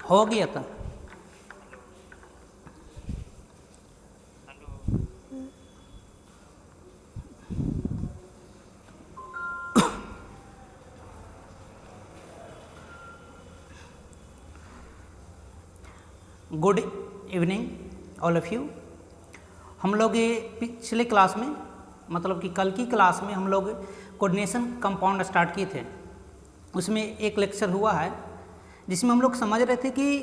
हो गया था। Good evening all of you. हम लोग ये पिछले क्लास में मतलब कि कल की क्लास में हम लोग कोऑर्डिनेशन कंपाउंड स्टार्ट किए थे। उसमें एक लेक्चर हुआ है जिसमें हम लोग समझ रहे थे कि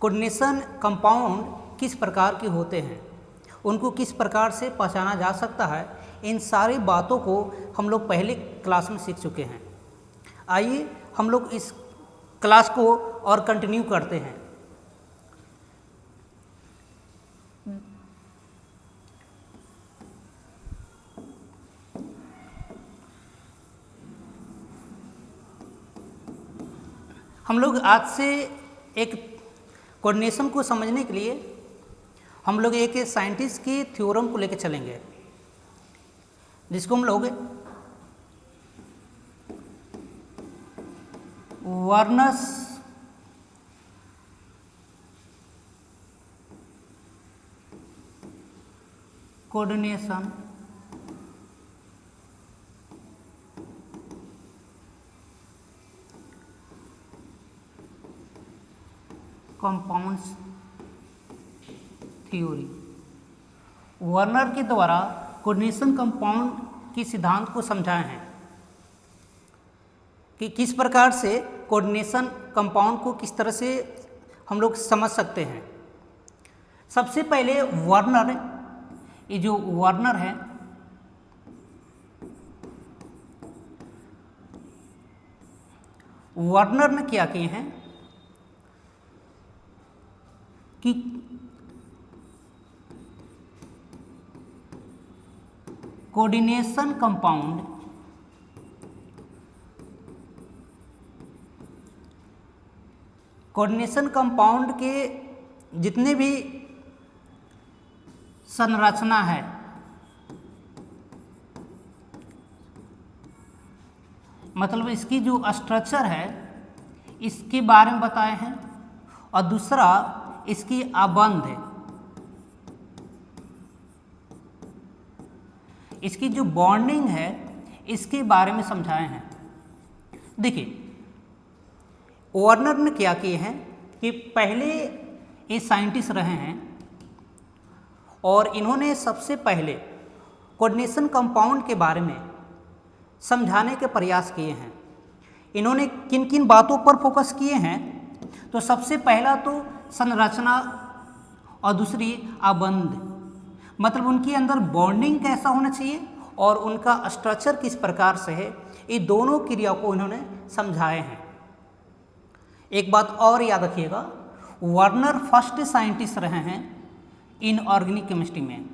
कोऑर्डिनेशन कंपाउंड किस प्रकार के होते हैं, उनको किस प्रकार से पहचाना जा सकता है। इन सारी बातों को हम लोग पहले क्लास में सीख चुके हैं। आइए हम लोग इस क्लास को और कंटिन्यू करते हैं। हम लोग आज से एक कोऑर्डिनेशन को समझने के लिए हम लोग एक साइंटिस्ट की थ्योरम को लेकर चलेंगे, जिसको हम लोग Werner's coordination compounds theory, Werner के द्वारा कोऑर्डिनेशन कंपाउंड के सिद्धांत को समझाए हैं कि किस प्रकार से कोऑर्डिनेशन कंपाउंड को किस तरह से हम लोग समझ सकते हैं। सबसे पहले वर्नर, ये जो वर्नर है वर्नर ने क्या किए हैं कि कोऑर्डिनेशन कंपाउंड के जितने भी संरचना है, मतलब इसकी जो स्ट्रक्चर है इसके बारे में बताए हैं, और दूसरा इसकी आबंध है, इसकी जो बॉन्डिंग है इसके बारे में समझाए हैं। देखिए वर्नर ने क्या किए हैं कि पहले ये साइंटिस्ट रहे हैं और इन्होंने सबसे पहले कोऑर्डिनेशन कंपाउंड के बारे में समझाने के प्रयास किए हैं। इन्होंने किन किन बातों पर फोकस किए हैं, तो सबसे पहला तो संरचना और दूसरी आबंध, मतलब उनके अंदर बॉन्डिंग कैसा होना चाहिए और उनका स्ट्रक्चर किस प्रकार से है, ये दोनों क्रिया को इन्होंने समझाए हैं। एक बात और याद रखिएगा, वर्नर फर्स्ट साइंटिस्ट रहे हैं इनऑर्गेनिक केमिस्ट्री में।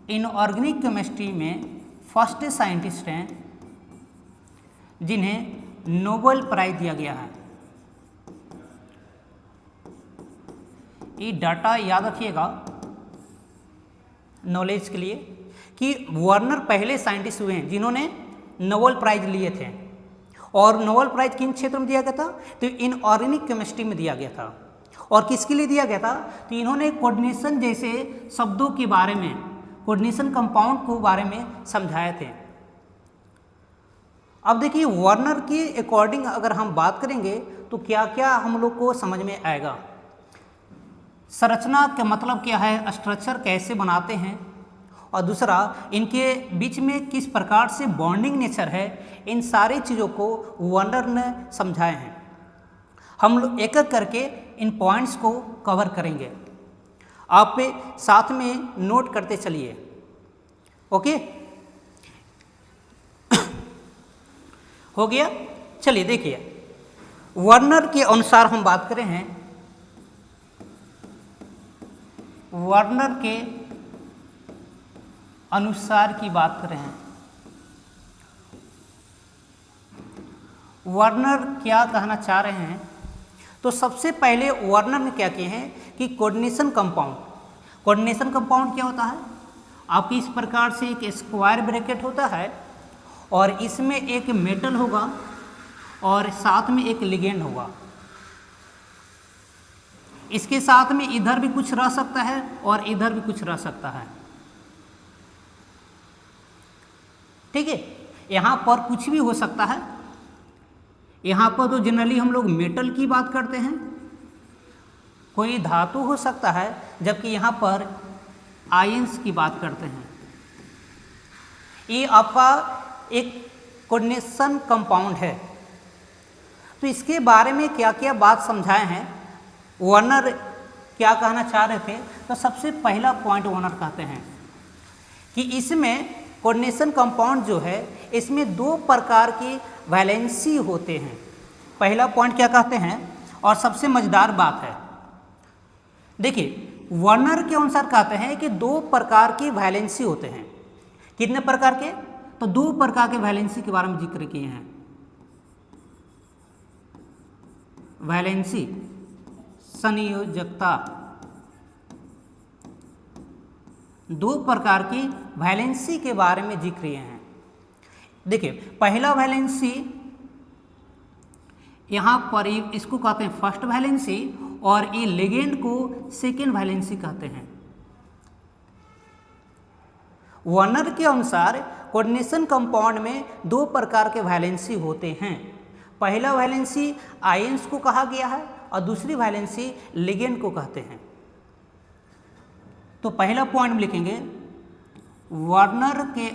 इनऑर्गेनिक केमिस्ट्री में फर्स्ट साइंटिस्ट हैं जिन्हें नोबेल प्राइज दिया गया है। ये डाटा याद रखिएगा नॉलेज के लिए कि वर्नर पहले साइंटिस्ट हुए हैं जिन्होंने नोबेल प्राइज लिए थे। और नोबेल प्राइज किन क्षेत्र में दिया गया था, तो इनऑर्गेनिक केमिस्ट्री में दिया गया था। और किसके लिए दिया गया था, तो इन्होंने कोऑर्डिनेशन जैसे शब्दों के बारे में, कोऑर्डिनेशन कंपाउंड के बारे में समझाए थे। अब देखिए वर्नर के अकॉर्डिंग अगर हम बात करेंगे तो क्या क्या हम लोग को समझ में आएगा। संरचना का मतलब क्या है, स्ट्रक्चर कैसे बनाते हैं, और दूसरा इनके बीच में किस प्रकार से बॉन्डिंग नेचर है, इन सारी चीज़ों को वर्नर ने समझाए हैं। हम लोग एक एक करके इन पॉइंट्स को कवर करेंगे, आप साथ में नोट करते चलिए। ओके हो गया। चलिए देखिए वर्नर के अनुसार हम बात करें हैं, वर्नर के अनुसार की बात करें हैं, वर्नर क्या कहना चाह रहे हैं, तो सबसे पहले वर्नर ने क्या किए हैं कि कोऑर्डिनेशन कंपाउंड क्या होता है, आपकी इस प्रकार से एक स्क्वायर ब्रैकेट होता है और इसमें एक मेटल होगा और साथ में एक लिगेंड होगा। इसके साथ में इधर भी कुछ रह सकता है और इधर भी कुछ रह सकता है। ठीक है, यहाँ पर कुछ भी हो सकता है। यहाँ पर तो जनरली हम लोग मेटल की बात करते हैं, कोई धातु हो सकता है, जबकि यहाँ पर आयंस की बात करते हैं। ये आपका एक कोऑर्डिनेशन कंपाउंड है। तो इसके बारे में क्या क्या बात समझाए हैं, वर्नर क्या कहना चाह रहे थे। तो सबसे पहला पॉइंट वर्नर कहते हैं कि इसमें कोऑर्डिनेशन कंपाउंड जो है इसमें दो प्रकार की वैलेंसी होते हैं। पहला पॉइंट क्या कहते हैं और सबसे मजेदार बात है, देखिए वर्नर के अनुसार कहते हैं कि दो प्रकार की वैलेंसी होते हैं। कितने प्रकार के? तो दो प्रकार के वैलेंसी के बारे में जिक्र किए हैं। वैलेंसी संयोजकता, दो प्रकार की वैलेंसी के बारे में जिक्र किए हैं। देखिए पहला वैलेंसी यहाँ पर इसको कहते हैं फर्स्ट वैलेंसी और ये लिगेंड को सेकेंड वैलेंसी कहते हैं। वर्नर के अनुसार कोऑर्डिनेशन कंपाउंड में दो प्रकार के वैलेंसी होते हैं। पहला वैलेंसी आयंस को कहा गया है और दूसरी वैलेंसी लिगेंड को कहते हैं। तो पहला पॉइंट में लिखेंगे वर्नर के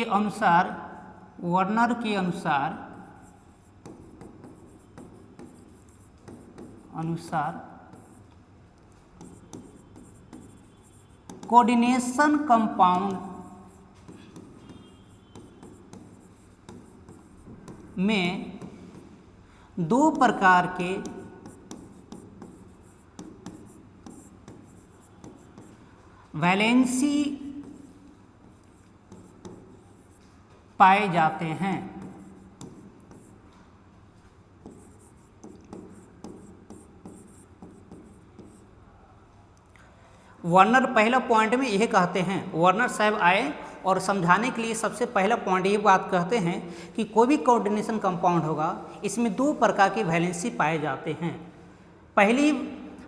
अनुसार कोऑर्डिनेशन कंपाउंड में दो प्रकार के वैलेंसी पाए जाते हैं। वर्नर पहला पॉइंट में यह कहते हैं, वर्नर साहब आए और समझाने के लिए सबसे पहला पॉइंट ये बात कहते हैं कि कोई भी कोऑर्डिनेशन कंपाउंड होगा इसमें दो प्रकार की वैलेंसी पाए जाते हैं। पहली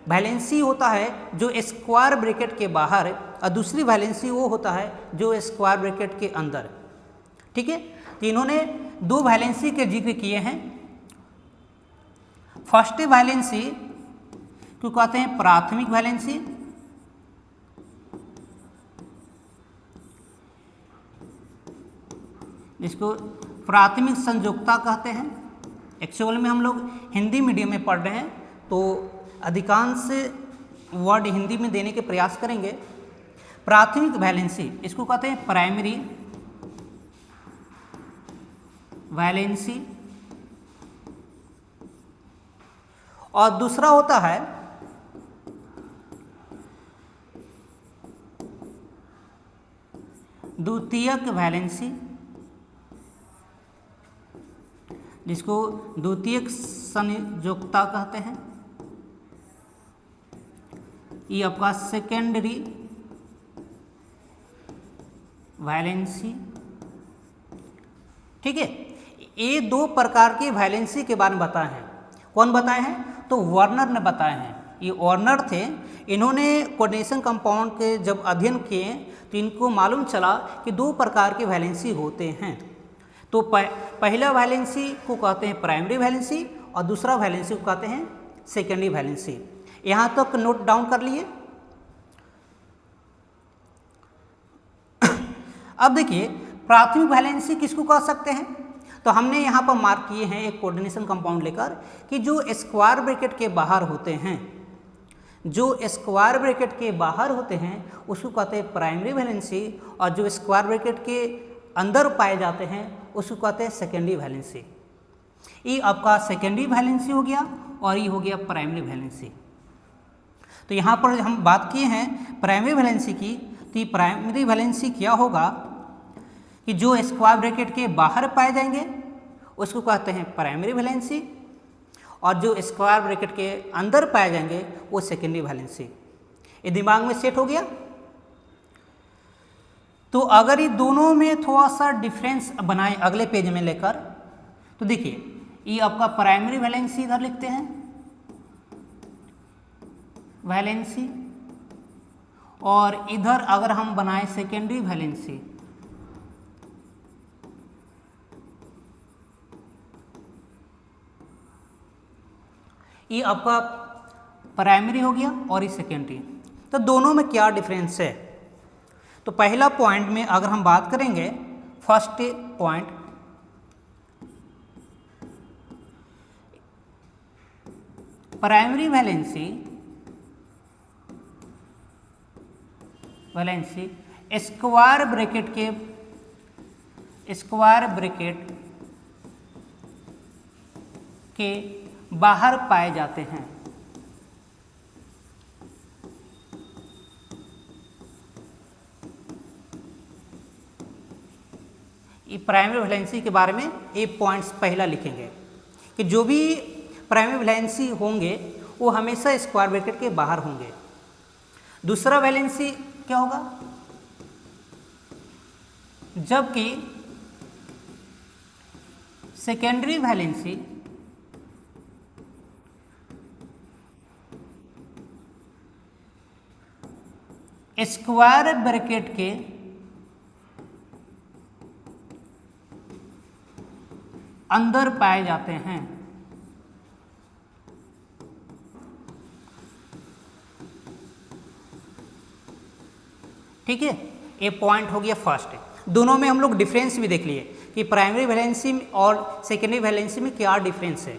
वैलेंसी होता है जो स्क्वायर ब्रैकेट के बाहर और दूसरी वैलेंसी वो होता है जो स्क्वायर ब्रैकेट के अंदर। ठीक है, तो इन्होंने दो वैलेंसी के जिक्र किए हैं। फर्स्ट वैलेंसी को कहते हैं प्राथमिक वैलेंसी, जिसको प्राथमिक संयोजकता कहते हैं। एक्चुअल में हम लोग हिंदी मीडियम में पढ़ रहे हैं तो अधिकांश वर्ड हिंदी में देने के प्रयास करेंगे। प्राथमिक वैलेंसी इसको कहते हैं प्राइमरी वैलेंसी, और दूसरा होता है द्वितीयक वैलेंसी, जिसको द्वितीयक संयोजकता कहते हैं। ये आपका सेकेंडरी वैलेंसी। ठीक है, ये दो प्रकार की वैलेंसी के बारे में बताए हैं। कौन बताए हैं? तो वर्नर ने बताए हैं। ये वर्नर थे, इन्होंने कोऑर्डिनेशन कंपाउंड के जब अध्ययन किए तो इनको मालूम चला कि दो प्रकार के वैलेंसी होते हैं। तो पहला वैलेंसी को कहते हैं प्राइमरी वैलेंसी और दूसरा वैलेंसी को कहते हैं सेकेंडरी वैलेंसी। यहाँ तक नोट डाउन कर लिए। अब देखिए प्राथमिक वैलेंसी किसको कह सकते हैं, तो हमने यहाँ पर मार्क किए हैं एक कोऑर्डिनेशन कंपाउंड लेकर कि जो स्क्वायर ब्रैकेट के बाहर होते हैं, जो स्क्वायर ब्रैकेट के बाहर होते हैं उसको कहते हैं प्राइमरी वैलेंसी, और जो स्क्वायर ब्रैकेट के अंदर पाए जाते हैं उसको कहते हैं सेकेंडरी वैलेंसी। ये आपका सेकेंडरी वैलेंसी हो गया और ये हो गया प्राइमरी वैलेंसी। तो यहाँ पर हम बात किए हैं प्राइमरी वैलेंसी की, तो ये प्राइमरी वैलेंसी क्या होगा कि जो स्क्वायर ब्रैकेट के बाहर पाए जाएंगे उसको कहते हैं प्राइमरी वैलेंसी, और जो स्क्वायर ब्रैकेट के अंदर पाए जाएंगे वो सेकेंडरी वैलेंसी। ये दिमाग में सेट हो गया। तो अगर ये दोनों में थोड़ा सा डिफरेंस बनाए अगले पेज में लेकर, तो देखिए ये आपका प्राइमरी वैलेंसी इधर लिखते हैं, वैलेंसी, और इधर अगर हम बनाए सेकेंडरी वैलेंसी, ये आपका प्राइमरी हो गया और ये सेकेंडरी। तो दोनों में क्या डिफरेंस है? तो पहला पॉइंट में अगर हम बात करेंगे, first point, primary valency square bracket के बाहर पाए जाते हैं। ये प्राइमरी वैलेंसी के बारे में ये पॉइंट्स पहला लिखेंगे कि जो भी प्राइमरी वैलेंसी होंगे वो हमेशा स्क्वायर ब्रैकेट के बाहर होंगे। दूसरा वैलेंसी क्या होगा? जबकि सेकेंडरी वैलेंसी स्क्वायर ब्रैकेट के अंदर पाए जाते हैं। ठीक है, ये पॉइंट हो गया फर्स्ट। दोनों में हम लोग डिफरेंस भी देख लिए कि प्राइमरी वैलेंसी और सेकेंडरी वैलेंसी में क्या डिफरेंस है,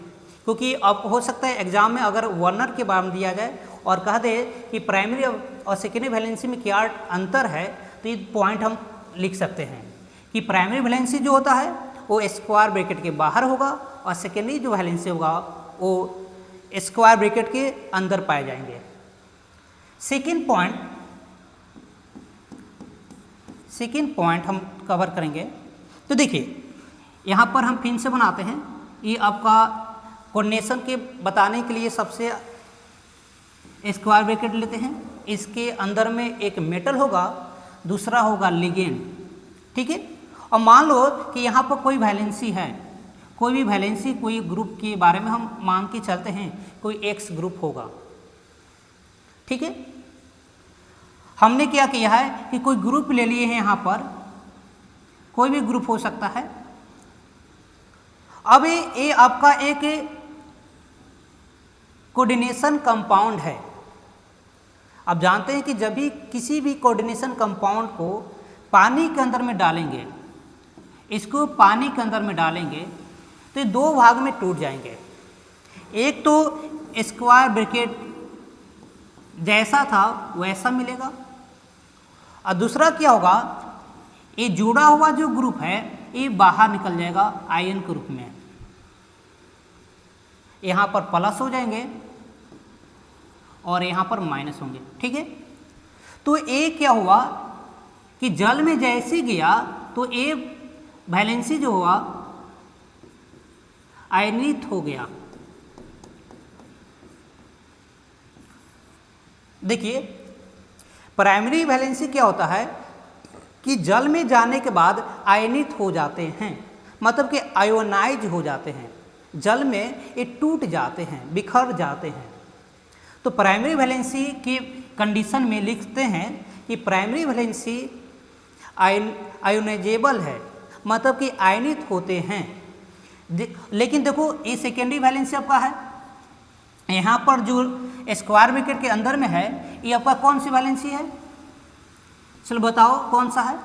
क्योंकि अब हो सकता है एग्जाम में अगर वर्नर के बारे में दिया जाए और कह दे कि प्राइमरी और सेकेंडरी वैलेंसी में क्या अंतर है, तो ये पॉइंट हम लिख सकते हैं कि प्राइमरी वैलेंसी जो होता है वो स्क्वायर ब्रैकेट के बाहर होगा और सेकेंडरी जो वैलेंसी होगा वो स्क्वायर ब्रैकेट के अंदर पाए जाएंगे। सेकेंड पॉइंट हम कवर करेंगे। तो देखिए यहाँ पर हम फिर से बनाते हैं, ये आपका कोऑर्डिनेशन के बताने के लिए सबसे स्क्वायर ब्रैकेट लेते हैं। इसके अंदर में एक मेटल होगा, दूसरा होगा लिगेंड। ठीक है, और मान लो कि यहाँ पर कोई वैलेंसी है, कोई भी वैलेंसी, कोई ग्रुप के बारे में हम मान के चलते हैं, कोई एक्स ग्रुप होगा। ठीक है, हमने क्या किया है कि कोई ग्रुप ले लिए हैं, यहाँ पर कोई भी ग्रुप हो सकता है। अब ये आपका एक कोऑर्डिनेशन कंपाउंड है। आप जानते हैं कि जब भी किसी भी कोऑर्डिनेशन कंपाउंड को पानी के अंदर में डालेंगे, इसको पानी के अंदर में डालेंगे तो ये दो भाग में टूट जाएंगे। एक तो स्क्वायर ब्रैकेट जैसा था वैसा मिलेगा, और दूसरा क्या होगा, ये जुड़ा हुआ जो ग्रुप है ये बाहर निकल जाएगा आयन के रूप में। यहाँ पर प्लस हो जाएंगे और यहाँ पर माइनस होंगे। ठीक है, तो ये क्या हुआ कि जल में जैसे गया तो ये वैलेंसी जो हुआ आयनित हो गया। देखिए प्राइमरी वैलेंसी क्या होता है कि जल में जाने के बाद आयनित हो जाते हैं, मतलब कि आयोनाइज हो जाते हैं, जल में ये टूट जाते हैं, बिखर जाते हैं। तो प्राइमरी वैलेंसी की कंडीशन में लिखते हैं कि प्राइमरी वैलेंसी आयोनाइजेबल है, मतलब कि आयनित होते हैं। लेकिन देखो ये सेकेंडरी वैलेंसी आपका है, यहाँ पर जो स्क्वायर ब्रैकेट के अंदर में है ये आपका कौन सी वैलेंसी है, चलो बताओ कौन सा है।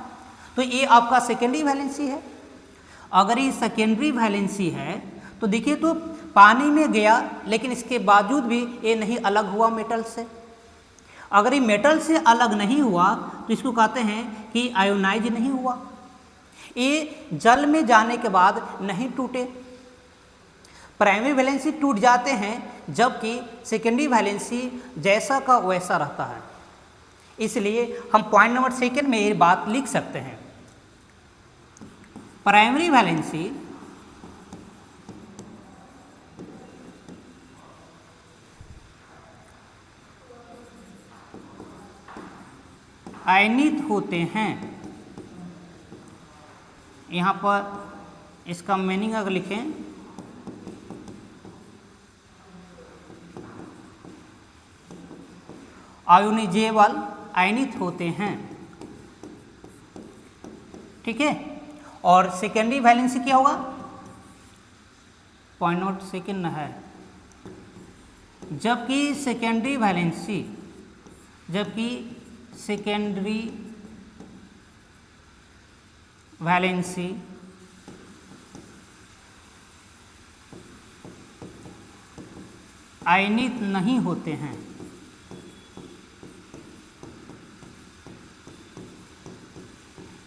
तो ये आपका सेकेंडरी वैलेंसी है। अगर ये सेकेंडरी वैलेंसी है तो देखिए तो पानी में गया लेकिन इसके बावजूद भी ये नहीं अलग हुआ मेटल से। अगर ये मेटल से अलग नहीं हुआ तो इसको कहते हैं कि आयोनाइज नहीं हुआ, ये जल में जाने के बाद नहीं टूटे। प्राइमरी वैलेंसी टूट जाते हैं जबकि सेकेंडरी वैलेंसी जैसा का वैसा रहता है। इसलिए हम पॉइंट नंबर सेकंड में ये बात लिख सकते हैं, प्राइमरी वैलेंसी आयनित होते हैं यहाँ पर इसका मीनिंग अगर लिखें, आयोनिजेबल आयनित होते हैं, ठीक है। और सेकेंडरी वैलेंसी क्या होगा, 0.0 सेकेंड है, जबकि सेकेंडरी वैलेंसी आयनित नहीं होते हैं।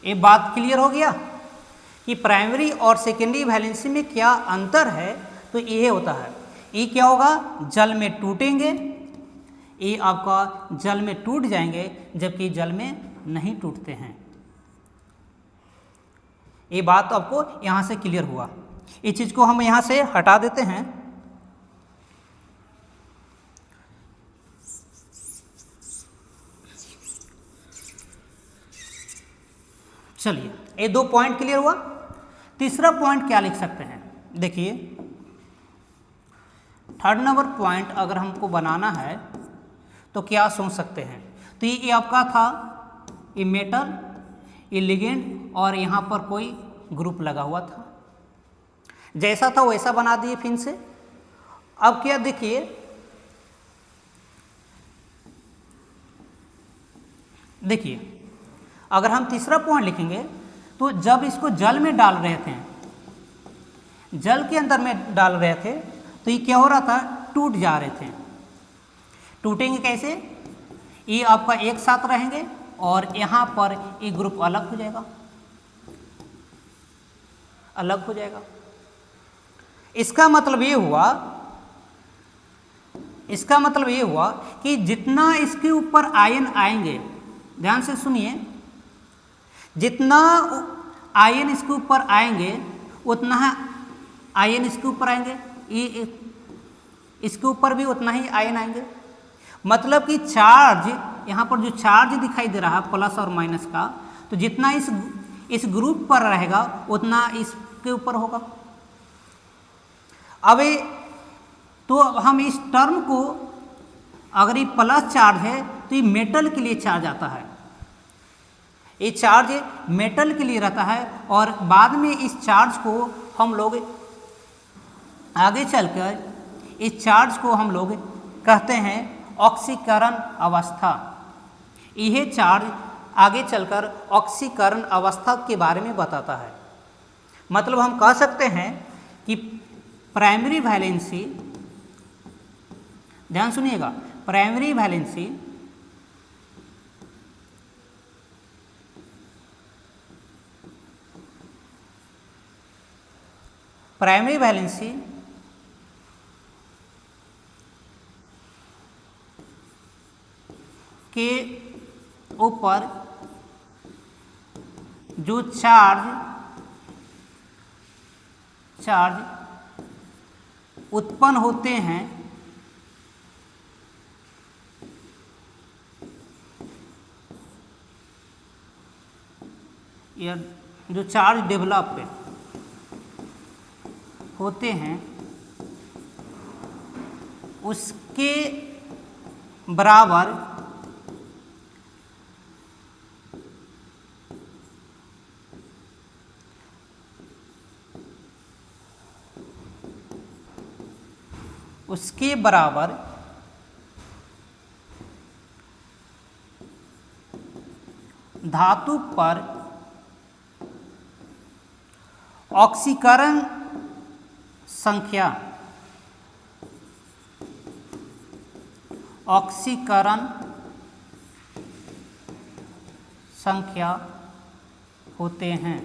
ये बात क्लियर हो गया कि प्राइमरी और सेकेंडरी वैलेंसी में क्या अंतर है। तो ये होता है, ये क्या होगा, जल में टूटेंगे, ये आपका जल में टूट जाएंगे, जबकि जल में नहीं टूटते हैं। ये बात आपको यहाँ से क्लियर हुआ। इस चीज़ को हम यहाँ से हटा देते हैं। चलिए, ये 2 पॉइंट क्लियर हुआ। तीसरा पॉइंट क्या लिख सकते हैं, देखिए थर्ड नंबर पॉइंट अगर हमको बनाना है तो क्या सोच सकते हैं। तो ये आपका था, ये मेटल, ये लिगेंड और यहाँ पर कोई ग्रुप लगा हुआ था, जैसा था वैसा बना दिए फिर से। अब क्या देखिए, अगर हम तीसरा पॉइंट लिखेंगे तो जब इसको जल में डाल रहे थे, जल के अंदर में डाल रहे थे, तो ये क्या हो रहा था, टूट जा रहे थे। टूटेंगे कैसे, ये आपका एक साथ रहेंगे और यहाँ पर ये ग्रुप अलग हो जाएगा, अलग हो जाएगा। इसका मतलब ये हुआ कि जितना इसके ऊपर आयन आएंगे, ध्यान से सुनिए, जितना आयन इसके ऊपर आएंगे उतना आयन इसके ऊपर आएंगे, ये इसके ऊपर भी उतना ही आयन आएंगे। मतलब कि चार्ज, यहाँ पर जो चार्ज दिखाई दे रहा है प्लस और माइनस का, तो जितना इस ग्रुप पर रहेगा उतना इसके ऊपर होगा। अब तो हम इस टर्म को, अगर ये प्लस चार्ज है तो ये मेटल के लिए चार्ज आता है, ये चार्ज मेटल के लिए रहता है। और बाद में इस चार्ज को हम लोग आगे चलकर इस चार्ज को हम लोग कहते हैं ऑक्सीकरण अवस्था। यह चार्ज आगे चलकर ऑक्सीकरण अवस्था के बारे में बताता है। मतलब हम कह सकते हैं कि प्राइमरी वैलेंसी, ध्यान सुनिएगा, प्राइमरी वैलेंसी के ऊपर जो चार्ज उत्पन्न होते हैं, या जो चार्ज डेवलप होते हैं, उसके बराबर धातु पर ऑक्सीकरण संख्या होते हैं।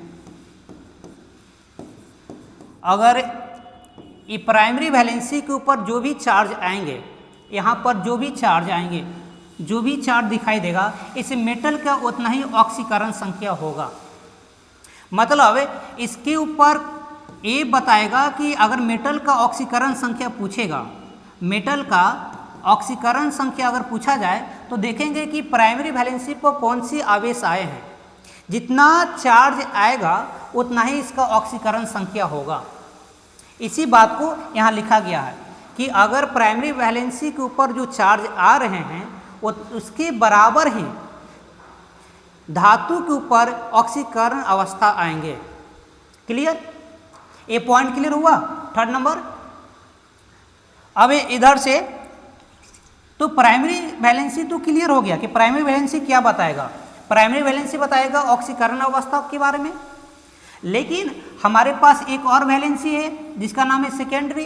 अगर ये प्राइमरी वैलेंसी के ऊपर जो भी चार्ज आएंगे, यहाँ पर जो भी चार्ज आएंगे, जो भी चार्ज दिखाई देगा, इस मेटल का उतना ही ऑक्सीकरण संख्या होगा। मतलब इसके ऊपर ये बताएगा कि अगर मेटल का ऑक्सीकरण संख्या पूछेगा, मेटल का ऑक्सीकरण संख्या अगर पूछा जाए तो देखेंगे कि प्राइमरी वैलेंसी पर कौन सी आवेश आए हैं। जितना चार्ज आएगा उतना ही इसका ऑक्सीकरण संख्या होगा। इसी बात को यहाँ लिखा गया है कि अगर प्राइमरी वैलेंसी के ऊपर जो चार्ज आ रहे हैं वो उसके बराबर ही धातु के ऊपर ऑक्सीकरण अवस्था आएंगे। क्लियर? ये पॉइंट क्लियर हुआ? Third number. अब इधर से तो प्राइमरी वैलेंसी तो क्लियर हो गया कि प्राइमरी वैलेंसी क्या बताएगा। प्राइमरी वैलेंसी बताएगा ऑक्सीकरण अवस्था के बारे में, लेकिन हमारे पास एक और वैलेंसी है जिसका नाम है सेकेंडरी।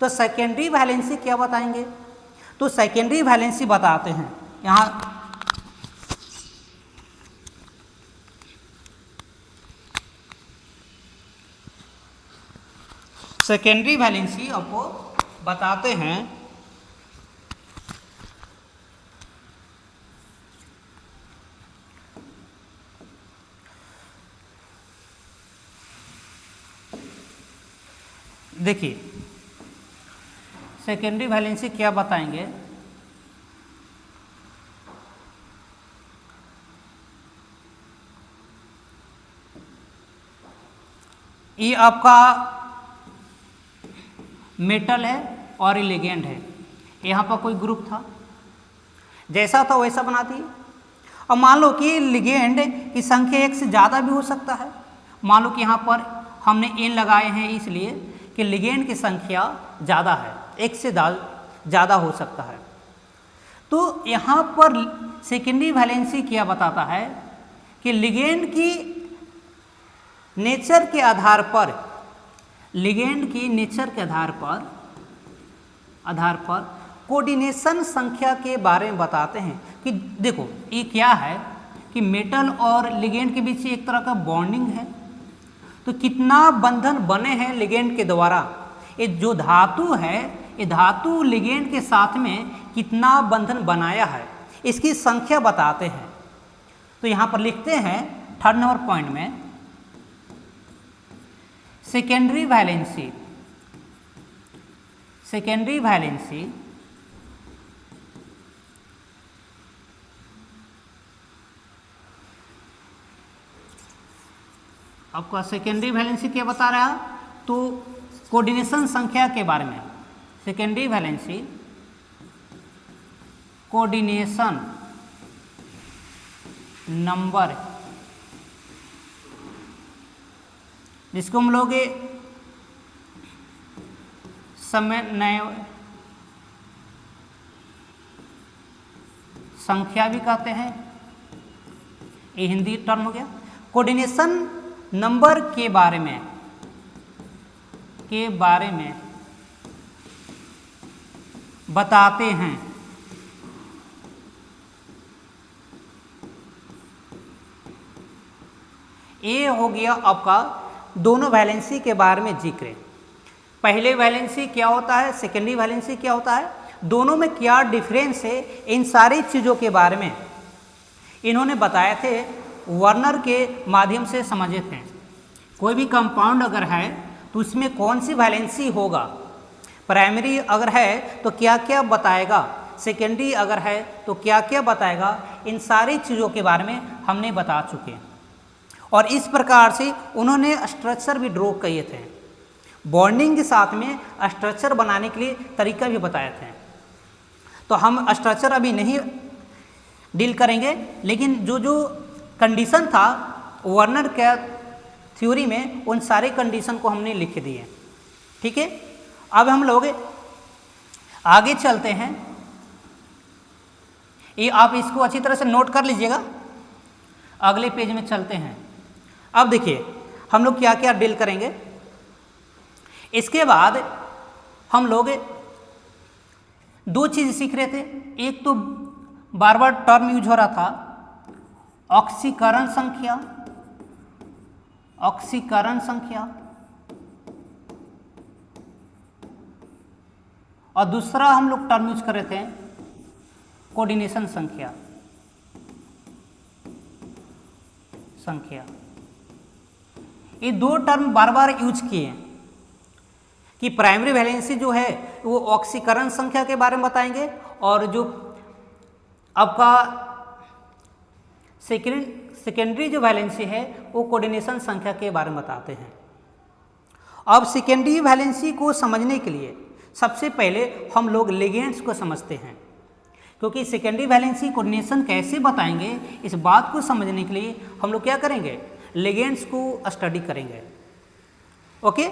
तो सेकेंडरी वैलेंसी क्या बताएंगे? तो सेकेंडरी वैलेंसी बताते हैं यहाँ। सेकेंडरी वैलेंसी आपको बताते हैं देखिए सेकेंडरी वैलेंसी क्या बताएंगे। ये आपका मेटल है और ये लिगेंड है। यहाँ पर कोई ग्रुप था, जैसा था वैसा बना दिए। और मान लो कि लिगेंड की संख्या एक से ज़्यादा भी हो सकता है। मान लो कि यहाँ पर हमने एन लगाए हैं इसलिए कि लिगेंड की संख्या ज़्यादा है, एक से ज़्यादा हो सकता है। तो यहाँ पर सेकेंडरी वैलेंसी क्या बताता है कि लिगेंड की नेचर के आधार पर, लिगेंड की नेचर के आधार पर कोऑर्डिनेशन संख्या के बारे में बताते हैं कि देखो ये क्या है कि मेटल और लिगेंड के बीच एक तरह का बॉन्डिंग है। तो कितना बंधन बने हैं लिगेंड के द्वारा, ये जो धातु है ये धातु लिगेंड के साथ में कितना बंधन बनाया है इसकी संख्या बताते हैं। तो यहाँ पर लिखते हैं थर्ड नंबर पॉइंट में सेकेंडरी वैलेंसी। सेकेंडरी वैलेंसी आपका सेकेंडरी वैलेंसी क्या बता रहा है? तो कोऑर्डिनेशन संख्या के बारे में। सेकेंडरी वैलेंसी कोऑर्डिनेशन नंबर, जिसको हम लोग समन्वय संख्या भी कहते हैं, ये हिंदी टर्म हो गया। कोऑर्डिनेशन नंबर के बारे में बताते हैं। ये हो गया आपका दोनों वैलेंसी के बारे में जिक्र। पहले वैलेंसी क्या होता है, सेकेंडरी वैलेंसी क्या होता है, दोनों में क्या डिफरेंस है, इन सारी चीज़ों के बारे में इन्होंने बताए थे, वर्नर के माध्यम से समझे थे। कोई भी कंपाउंड अगर है तो उसमें कौन सी वैलेंसी होगा, प्राइमरी अगर है तो क्या क्या बताएगा, सेकेंडरी अगर है तो क्या क्या बताएगा, इन सारी चीज़ों के बारे में हमने बता चुके हैं। और इस प्रकार से उन्होंने स्ट्रक्चर भी ड्रॉ किए थे, बॉन्डिंग के साथ में स्ट्रक्चर बनाने के लिए तरीका भी बताए थे। तो हम स्ट्रक्चर अभी नहीं डील करेंगे, लेकिन जो जो कंडीशन था वर्नर के थ्योरी में उन सारे कंडीशन को हमने लिख दिए। ठीक है, अब हम लोग आगे चलते हैं। ये आप इसको अच्छी तरह से नोट कर लीजिएगा, अगले पेज में चलते हैं। अब देखिए हम लोग क्या क्या डील करेंगे। इसके बाद हम लोग दो चीज़ सीख रहे थे। एक तो बार बार टर्म यूज हो रहा था ऑक्सीकरण संख्या, ऑक्सीकरण संख्या, और दूसरा हम लोग टर्म यूज कर रहे थे कोऑर्डिनेशन संख्या। ये दो टर्म बार बार यूज किए कि प्राइमरी वैलेंसी जो है वो ऑक्सीकरण संख्या के बारे में बताएंगे, और जो आपका सेकेंडरी जो वैलेंसी है वो कोऑर्डिनेशन संख्या के बारे में बताते हैं। अब सेकेंडरी वैलेंसी को समझने के लिए सबसे पहले हम लोग लिगेंड्स को समझते हैं, क्योंकि सेकेंडरी वैलेंसी कोऑर्डिनेशन कैसे बताएंगे इस बात को समझने के लिए हम लोग क्या करेंगे, लिगेंड्स को स्टडी करेंगे। ओके,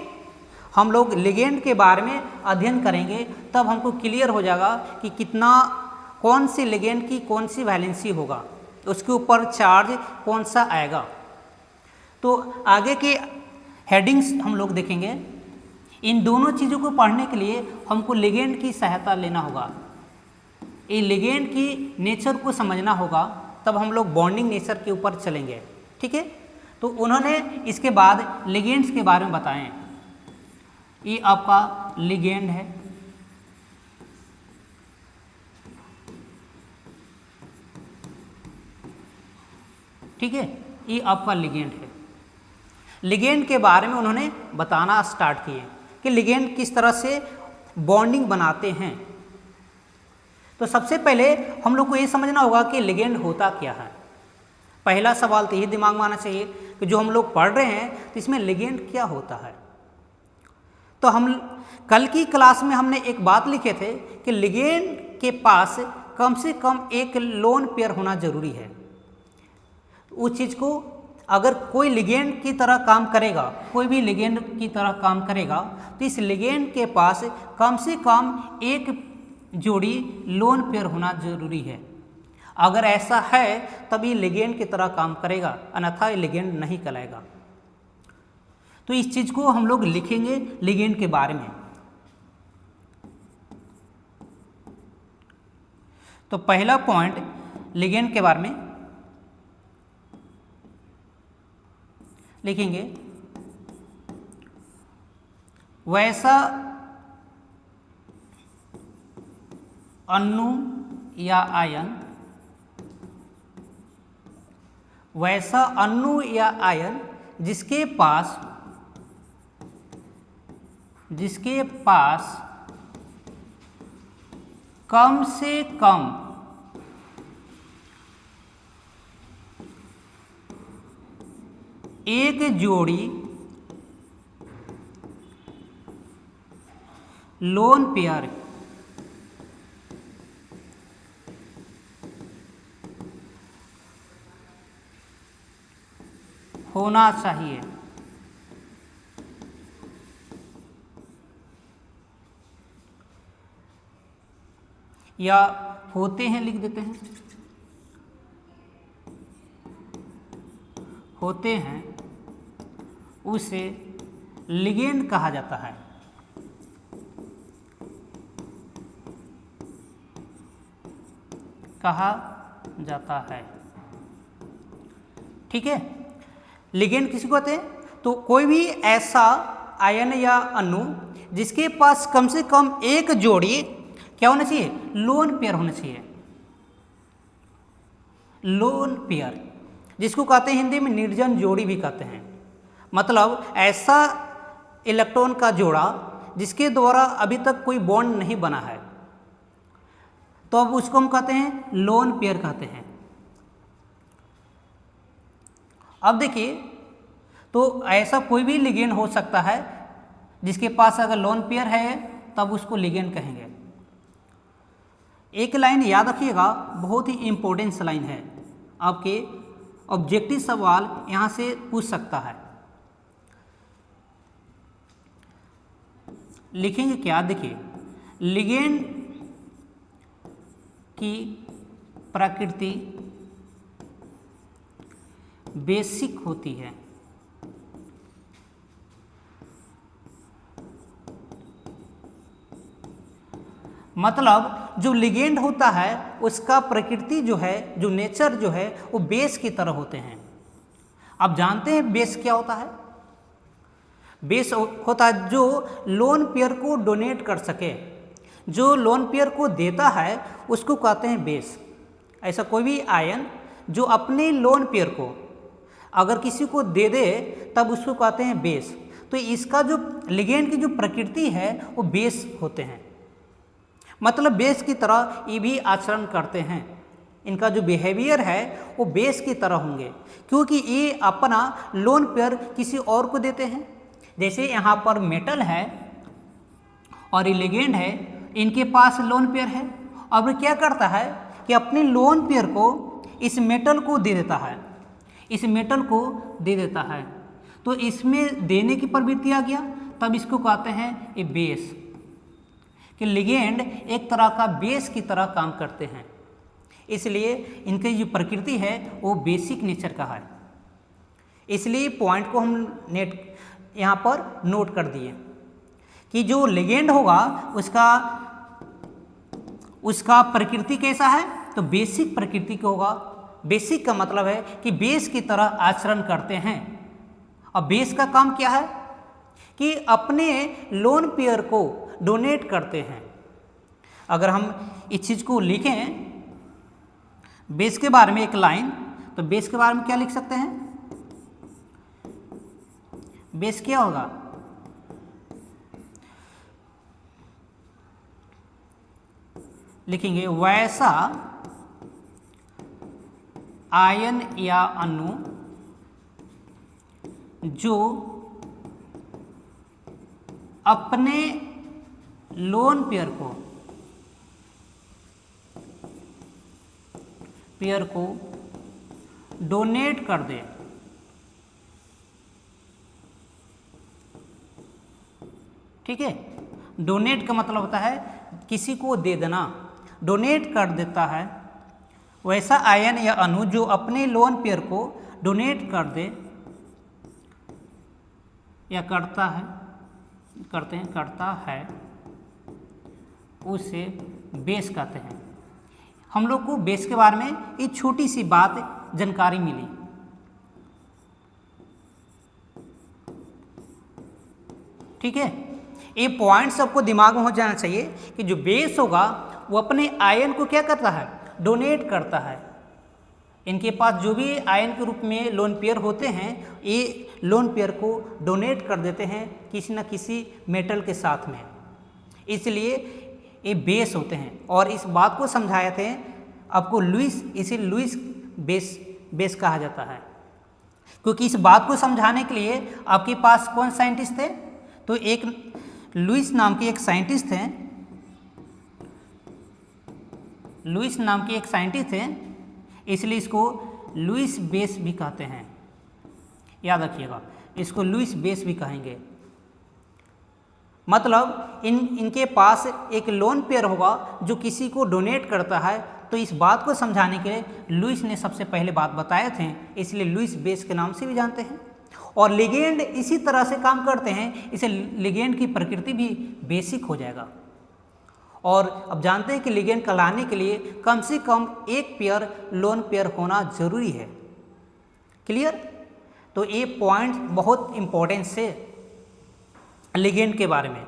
हम लोग लिगेंड के बारे में अध्ययन करेंगे, तब हमको क्लियर हो जाएगा कि कितना कौन से लिगेंड की कौन सी वैलेंसी होगा, उसके ऊपर चार्ज कौन सा आएगा। तो आगे के हेडिंग्स हम लोग देखेंगे। इन दोनों चीज़ों को पढ़ने के लिए हमको लिगेंड की सहायता लेना होगा, ये लिगेंड की नेचर को समझना होगा, तब हम लोग बॉन्डिंग नेचर के ऊपर चलेंगे। ठीक है, तो उन्होंने इसके बाद लिगेंड्स के बारे में बताएं। ये आपका लिगेंड है, ठीक है, ये आपका लिगेंड है। लिगेंड के बारे में उन्होंने बताना स्टार्ट किए कि लिगेंड किस तरह से बॉन्डिंग बनाते हैं। तो सबसे पहले हम लोग को ये समझना होगा कि लिगेंड होता क्या है। पहला सवाल तो ये दिमाग में आना चाहिए कि जो हम लोग पढ़ रहे हैं तो इसमें लिगेंड क्या होता है। तो हम कल की क्लास में हमने एक बात लिखे थे कि लिगेंड के पास कम से कम एक लोन पेयर होना जरूरी है। उस चीज़ को अगर कोई लिगेंड की तरह काम करेगा, कोई भी लिगेंड की तरह काम करेगा, तो इस लिगेंड के पास कम से कम एक जोड़ी लोन पेयर होना जरूरी है। अगर ऐसा है तब ये लिगेंड की तरह काम करेगा, अन्यथा ये लिगेंड नहीं कहलाएगा। तो इस चीज़ को हम लोग लिखेंगे लिगेंड के बारे में। तो पहला पॉइंट लिगेंड के बारे में लिखेंगे, वैसा अणु या आयन, वैसा अणु या आयन जिसके पास कम से कम एक जोड़ी लोन पेयर होना चाहिए। या होते हैं लिख देते हैं, होते हैं, उसे लिगेंड कहा जाता है। कहा जाता है, ठीक है। लिगेंड किसी को कहते हैं, तो कोई भी ऐसा आयन या अणु जिसके पास कम से कम एक जोड़ी क्या होना चाहिए, लोन पेयर होना चाहिए। लोन पेयर जिसको कहते हैं हिंदी में निर्जन जोड़ी भी कहते हैं, मतलब ऐसा इलेक्ट्रॉन का जोड़ा जिसके द्वारा अभी तक कोई बॉन्ड नहीं बना है, तो अब उसको हम कहते हैं लोन पेयर कहते हैं। अब देखिए, तो ऐसा कोई भी लिगेंड हो सकता है जिसके पास अगर लोन पेयर है तब उसको लिगेंड कहेंगे। एक लाइन याद रखिएगा, बहुत ही इंपॉर्टेंट लाइन है, आपके ऑब्जेक्टिव सवाल यहाँ से पूछ सकता है। लिखेंगे क्या, देखिए, लिगेंड की प्रकृति बेसिक होती है। मतलब जो लिगेंड होता है उसका प्रकृति जो है, जो नेचर जो है, वो बेस की तरह होते हैं। आप जानते हैं बेस क्या होता है? बेस होता है जो लोन पेयर को डोनेट कर सके, जो लोन पेयर को देता है उसको कहते हैं बेस। ऐसा कोई भी आयन जो अपने लोन पेयर को अगर किसी को दे दे तब उसको कहते हैं बेस। तो इसका जो लिगेंड की जो प्रकृति है वो बेस होते हैं, मतलब बेस की तरह ये भी आचरण करते हैं। इनका जो बिहेवियर है वो बेस की तरह होंगे, क्योंकि ये अपना लोन पेयर किसी और को देते हैं। जैसे यहाँ पर मेटल है और ये लिगेंड है, इनके पास लोन पेयर है। अब क्या करता है कि अपने लोन पेयर को इस मेटल को दे देता है, इस मेटल को दे देता है। तो इसमें देने की प्रवृत्ति आ गया, तब इसको कहते हैं ये बेस, कि लिगेंड एक तरह का बेस की तरह काम करते हैं। इसलिए इनकी जो प्रकृति है वो बेसिक नेचर का है। इसलिए पॉइंट को हम यहाँ पर नोट कर दिए कि जो लिगेंड होगा उसका प्रकृति कैसा है, तो बेसिक प्रकृति का होगा। बेसिक का मतलब है कि बेस की तरह आचरण करते हैं। और बेस का काम क्या है कि अपने लोन पेयर को डोनेट करते हैं। अगर हम इस चीज़ को लिखें बेस के बारे में एक लाइन, तो बेस के बारे में क्या लिख सकते हैं? बेस क्या होगा? लिखेंगे वैसा आयन या अणु जो अपने लोन पेयर को डोनेट कर दे। ठीक है, डोनेट का मतलब होता है किसी को दे देना, डोनेट कर देता है। वैसा आयन या अणु जो अपने लोन पेयर को डोनेट कर दे या करता है उसे बेस कहते हैं। हम लोग को बेस के बारे में एक छोटी सी बात जानकारी मिली। ठीक है, ये पॉइंट सबको दिमाग में हो जाना चाहिए कि जो बेस होगा वो अपने आयन को क्या करता है? डोनेट करता है। इनके पास जो भी आयन के रूप में लोन पेयर होते हैं, ये लोन पेयर को डोनेट कर देते हैं किसी न किसी मेटल के साथ में। इसलिए ये बेस होते हैं। और इस बात को समझाए थे आपको लुईस, इसे लुईस बेस कहा जाता है। क्योंकि इस बात को समझाने के लिए आपके पास कौन साइंटिस्ट थे? तो एक लुईस नाम के एक साइंटिस्ट थे, लुईस नाम के एक साइंटिस्ट थे, इसलिए इसको लुईस बेस भी कहते हैं। याद रखिएगा, इसको लुईस बेस भी कहेंगे। मतलब इनके पास एक लोन पेयर होगा जो किसी को डोनेट करता है। तो इस बात को समझाने के लिए लुईस ने सबसे पहले बात बताए थे, इसलिए लुईस बेस के नाम से भी जानते हैं। और लिगेंड इसी तरह से काम करते हैं, इसे लिगेंड की प्रकृति भी बेसिक हो जाएगा। और अब जानते हैं कि लिगेंड कहलाने के लिए कम से कम एक पेयर लोन पेयर होना जरूरी है। क्लियर? तो ये पॉइंट बहुत इंपॉर्टेंस है लिगेंड के बारे में।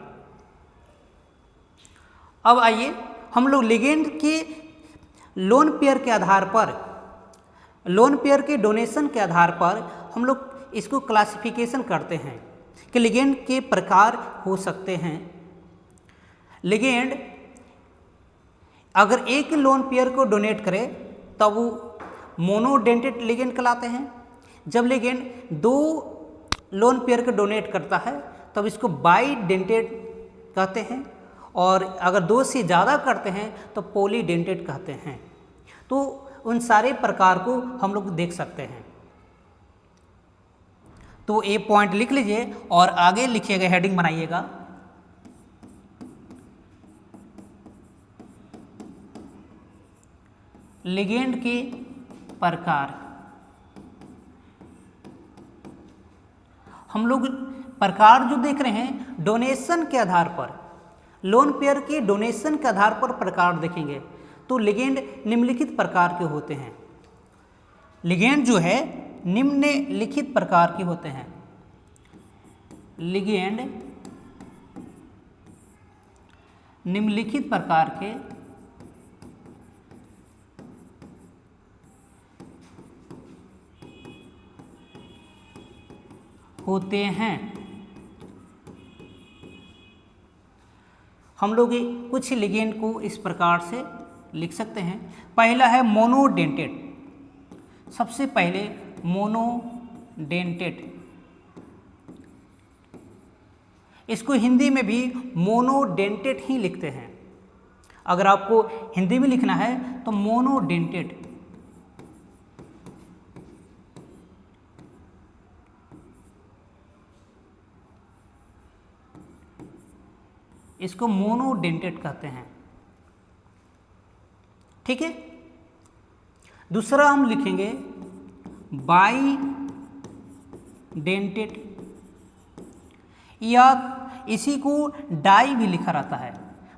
अब आइए हम लोग लिगेंड के लोन पेयर के आधार पर, लोन पेयर के डोनेशन के आधार पर हम लोग इसको क्लासिफिकेशन करते हैं कि लिगेंड के प्रकार हो सकते हैं। लिगेंड अगर एक लोन पेयर को डोनेट करे तब वो मोनोडेंटेड लिगेंड कहलाते हैं। जब लिगेंड दो लोन पेयर को डोनेट करता है तब इसको बाइडेंटेड कहते हैं। और अगर दो से ज़्यादा करते हैं तो पॉलीडेंटेड कहते हैं। तो उन सारे प्रकार को हम लोग देख सकते हैं। तो ये पॉइंट लिख लीजिए और आगे लिखिएगा, हेडिंग बनाइएगा। लिगेंड के प्रकार। हम लोग प्रकार जो देख रहे हैं डोनेशन के आधार पर, लोन पेयर के डोनेशन के आधार पर प्रकार देखेंगे। तो लिगेंड निम्नलिखित प्रकार के होते हैं। लिगेंड जो है निम्नलिखित प्रकार के होते हैं। लिगेंड निम्नलिखित प्रकार के होते हैं। हम लोग कुछ लिगेंड को इस प्रकार से लिख सकते हैं। पहला है मोनोडेंटेट, सबसे पहले मोनोडेंटेट, इसको हिंदी में भी मोनोडेंटेट ही लिखते हैं। अगर आपको हिंदी में लिखना है तो मोनोडेंटेट, इसको मोनोडेंटेट कहते हैं। ठीक है। दूसरा हम लिखेंगे बाईडेंटेट, या इसी को डाई भी लिखा रहता है।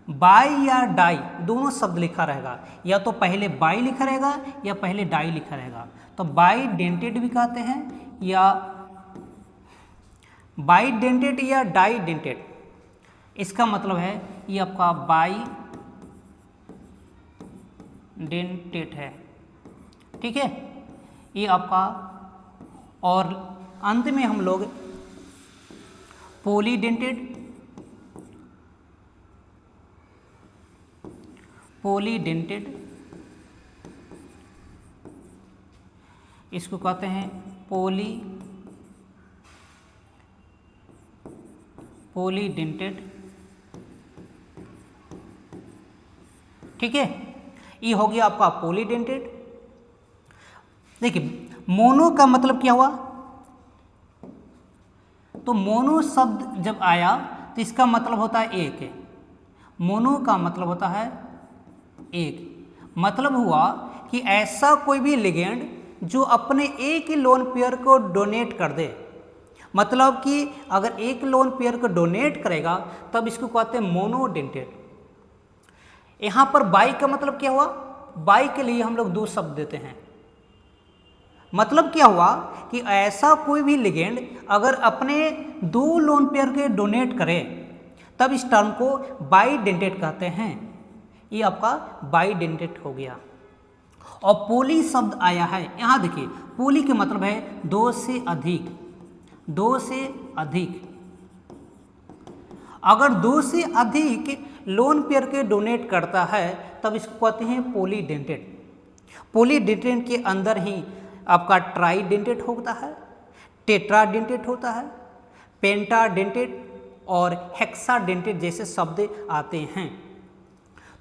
बाई या डाई दोनों शब्द लिखा रहेगा, या तो पहले बाई लिखा रहेगा या पहले डाई लिखा रहेगा। तो बाईडेंटेट भी कहते हैं, या बाईडेंटेट या डाईडेंटेट, इसका मतलब है ये आपका बाईडेंटेट है। ठीक है, ये आपका। और अंत में हम लोग पॉलीडेंटेट, पॉलीडेंटेट इसको कहते हैं पॉलीडेंटेट। ठीक है, ये हो गया आपका पॉलीडेंटेट। देखिए मोनो का मतलब क्या हुआ, तो मोनो शब्द जब आया तो इसका मतलब होता है एक। मोनो का मतलब होता है एक, मतलब हुआ कि ऐसा कोई भी लिगेंड जो अपने एक ही लोन पेयर को डोनेट कर दे। मतलब कि अगर एक लोन पेयर को डोनेट करेगा तब इसको कहते हैं मोनोडेंटेट। यहाँ पर बाई का मतलब क्या हुआ, बाई के लिए हम लोग दो शब्द देते हैं। मतलब क्या हुआ कि ऐसा कोई भी लिगेंड अगर अपने दो लोन पेयर के डोनेट करे तब इस टर्म को बाईडेंटेट कहते हैं। ये आपका बाईडेंटेट हो गया। और पोली शब्द आया है, यहाँ देखिए पोली के मतलब है दो से अधिक, दो से अधिक। अगर दो से अधिक लोन पेयर के डोनेट करता है तब इसको कहते हैं पॉलीडेंटेट। पॉलीडेंटेट के अंदर ही आपका ट्राईडेंटेट होता है, टेट्राडेंटेट होता है, पेंटाडेंटेट और हेक्साडेंटेट जैसे शब्द आते हैं।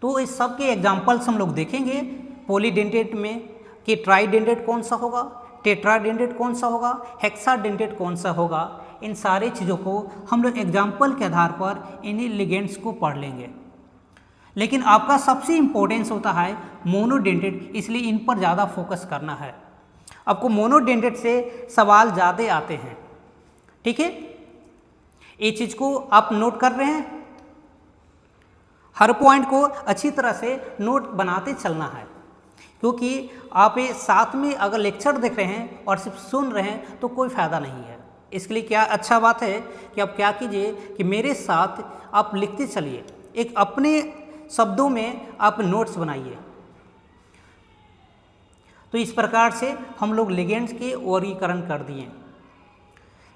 तो इस सब के एग्जाम्पल्स हम लोग देखेंगे पॉलीडेंटेट में कि ट्राईडेंटेट कौन सा होगा, टेट्राडेंटेट कौन सा होगा, हेक्साडेंटेट कौन सा होगा। इन सारे चीज़ों को हम लोग एग्जाम्पल के आधार पर इन्हीं लिगेंड्स को पढ़ लेंगे। लेकिन आपका सबसे इम्पोर्टेंस होता है मोनोडेंटेट, इसलिए इन पर ज़्यादा फोकस करना है। आपको मोनोडेंटेट से सवाल ज़्यादा आते हैं। ठीक है, ये चीज़ को आप नोट कर रहे हैं। हर पॉइंट को अच्छी तरह से नोट बनाते चलना है, क्योंकि आप ये साथ में अगर लेक्चर देख रहे हैं और सिर्फ सुन रहे हैं तो कोई फ़ायदा नहीं है। इसके लिए क्या अच्छा बात है कि आप क्या कीजिए कि मेरे साथ आप लिखते चलिए, एक अपने शब्दों में आप नोट्स बनाइए। तो इस प्रकार से हम लोग लिगेंड्स के वर्गीकरण कर दिए।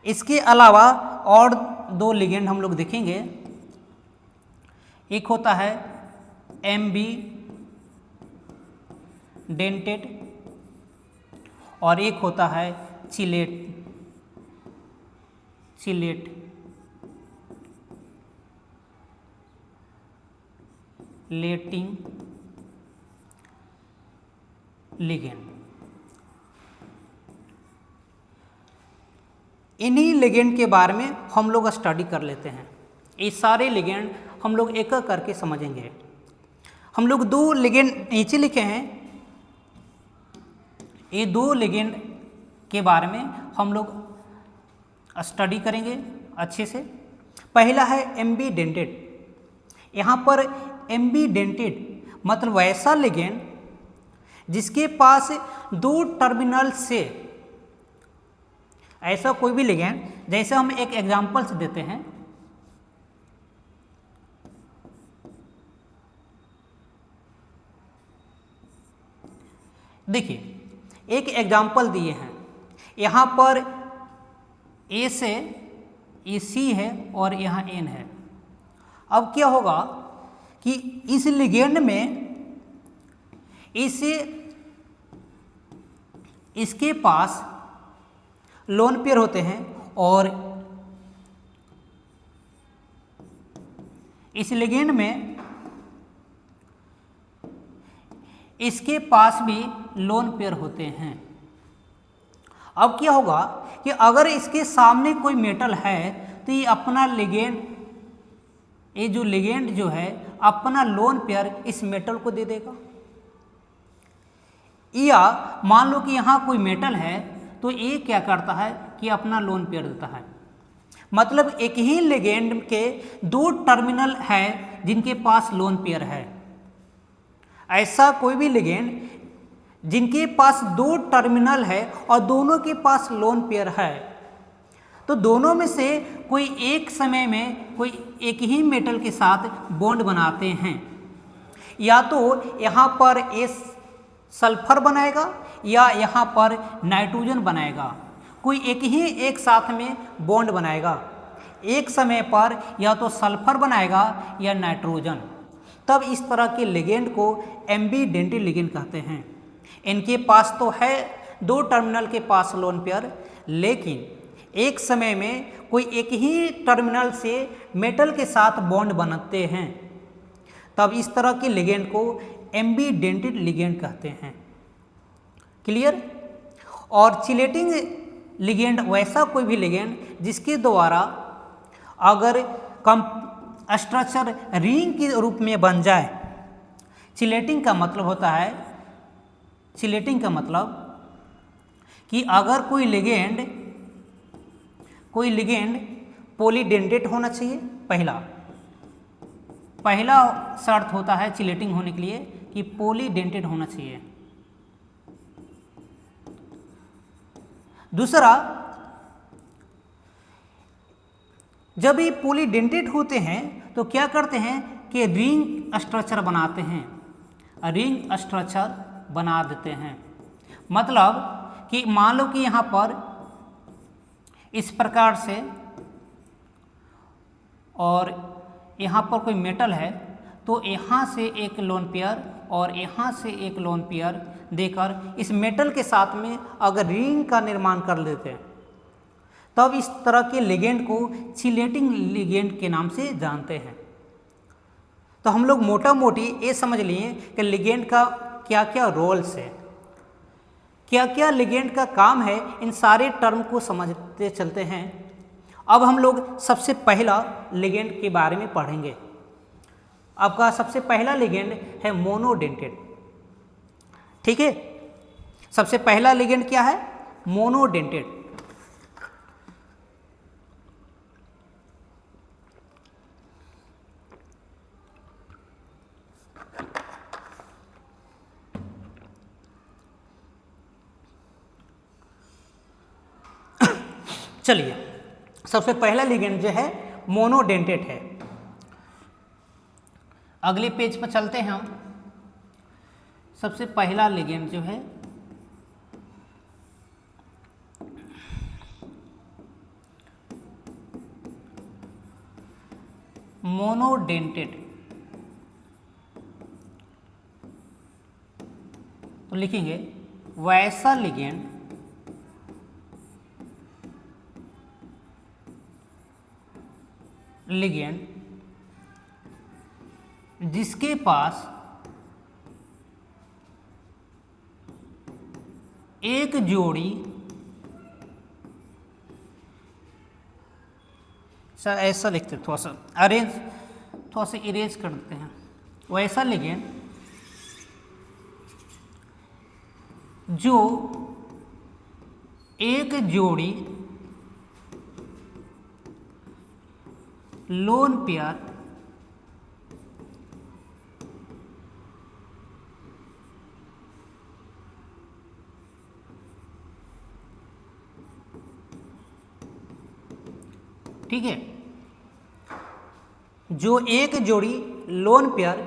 इसके अलावा और दो लिगेंड हम लोग देखेंगे। एक होता है एम्बीडेंटेट और एक होता है चिलेटिंग लिगेंड। इन्हीं लिगेंड के बारे में हम लोग स्टडी कर लेते हैं। ये सारे लिगेंड हम लोग एक एक करके समझेंगे। हम लोग दो लिगेंड नीचे लिखे हैं, ये दो लिगेंड के बारे में हम लोग स्टडी करेंगे अच्छे से। पहला है एम्बीडेंटेट। यहाँ पर एम्बीडेंटेट मतलब वैसा लिगेंड जिसके पास दो टर्मिनल से, ऐसा कोई भी लिगेंड, जैसे हम एक एग्जांपल से देते हैं। देखिए एक एग्जांपल दिए हैं, यहाँ पर ए से ये सी है और यहाँ एन है। अब क्या होगा कि इस लिगेंड में इसके पास लोन पेयर होते हैं और इस लिगेंड में इसके पास भी लोन पेयर होते हैं। अब क्या होगा कि अगर इसके सामने कोई मेटल है तो ये अपना लिगेंड, ये जो लिगेंड जो है अपना लोन पेयर इस मेटल को दे देगा। या मान लो कि यहाँ कोई मेटल है तो ये क्या करता है कि अपना लोन पेयर देता है। मतलब एक ही लिगेंड के दो टर्मिनल है जिनके पास लोन पेयर है। ऐसा कोई भी लिगेंड जिनके पास दो टर्मिनल है और दोनों के पास लोन पेयर है, तो दोनों में से कोई एक समय में कोई एक ही मेटल के साथ बॉन्ड बनाते हैं। या तो यहाँ पर सल्फर बनाएगा या यहाँ पर नाइट्रोजन बनाएगा, कोई एक साथ में बॉन्ड बनाएगा। एक समय पर या तो सल्फर बनाएगा या नाइट्रोजन। तब इस तरह के लिगेंड को एम्बीडेंटेड लिगेंड कहते हैं। इनके पास तो है दो टर्मिनल के पास लोन पेयर, लेकिन एक समय में कोई एक ही टर्मिनल से मेटल के साथ बॉन्ड बनाते हैं। तब इस तरह के लिगेंड को एम्बीडेंटेड लिगेंड कहते हैं। क्लियर? और चिलेटिंग लिगेंड वैसा कोई भी लिगेंड जिसके द्वारा अगर स्ट्रक्चर रिंग के रूप में बन जाए। चिलेटिंग का मतलब होता है, चिलेटिंग का मतलब कि अगर कोई लिगेंड पॉलीडेंटेट होना चाहिए। पहला शर्त होता है चिलेटिंग होने के लिए कि पॉलीडेंटेट होना चाहिए। दूसरा, जब ये पॉलीडेंटेट होते हैं तो क्या करते हैं कि रिंग स्ट्रक्चर बनाते हैं, रिंग स्ट्रक्चर बना देते हैं। मतलब कि मान लो कि यहाँ पर इस प्रकार से और यहाँ पर कोई मेटल है तो यहाँ से एक लोन पेयर और यहाँ से एक लोन पेयर देकर इस मेटल के साथ में अगर रिंग का निर्माण कर लेते हैं, तब इस तरह के लिगेंड को चिलेटिंग लिगेंड के नाम से जानते हैं। तो हम लोग मोटा मोटी ये समझ लिए कि लिगेंड का क्या क्या रोल्स है, क्या क्या लिगेंड का काम है। इन सारे टर्म को समझते चलते हैं। अब हम लोग सबसे पहला लिगेंड के बारे में पढ़ेंगे। आपका सबसे पहला लिगेंड है मोनोडेंटेड। ठीक है, सबसे पहला लिगेंड क्या है? मोनोडेंटेड। चलिए, सबसे पहला लिगेंड जो है मोनोडेंटेड है। अगले पेज पर चलते हैं हम। सबसे पहला लिगेंड जो है मोनोडेंटेड, तो लिखेंगे वैसा लिगेंड जिसके पास एक जोड़ी, सर ऐसा लिखते, थोड़ा सा इरेज कर देते हैं। वैसा लिगेंड जो एक जोड़ी लोन पेयर ठीक है, जो एक जोड़ी लोन पेयर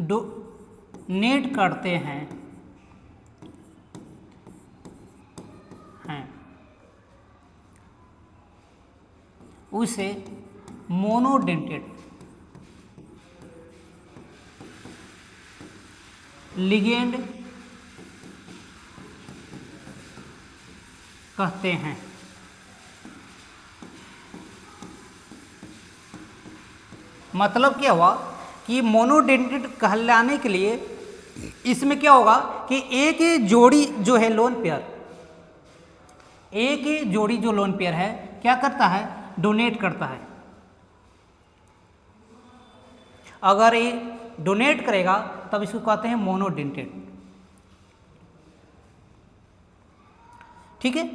डोनेट करते हैं उसे मोनोडेंटेड लिगेंड कहते हैं। मतलब क्या हुआ कि मोनोडेंटेट कहलाने के लिए इसमें क्या होगा कि एक जोड़ी जो है लोन पेयर, एक जोड़ी जो लोन पेयर है क्या करता है, डोनेट करता है। अगर ये डोनेट करेगा तब इसको कहते हैं मोनोडेंटेट। ठीक है,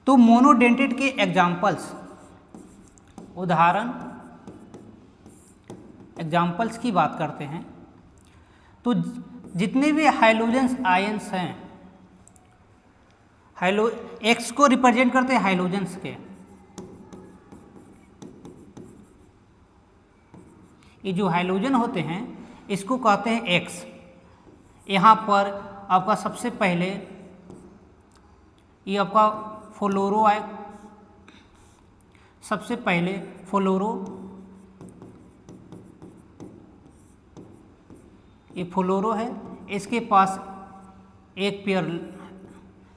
तो मोनोडेंटेट के एग्जाम्पल्स, उदाहरण एग्जाम्पल्स की बात करते हैं तो जितने भी हाइड्रोजन आयंस हैं, एक्स को रिप्रेजेंट करते हैं हाइड्रोजन्स के, ये जो हाइड्रोजन होते हैं इसको कहते हैं एक्स। यहाँ पर आपका सबसे पहले ये आपका फ्लोरो आए, सबसे पहले फ्लोरो, ये फ्लोरो है, इसके पास एक पेयर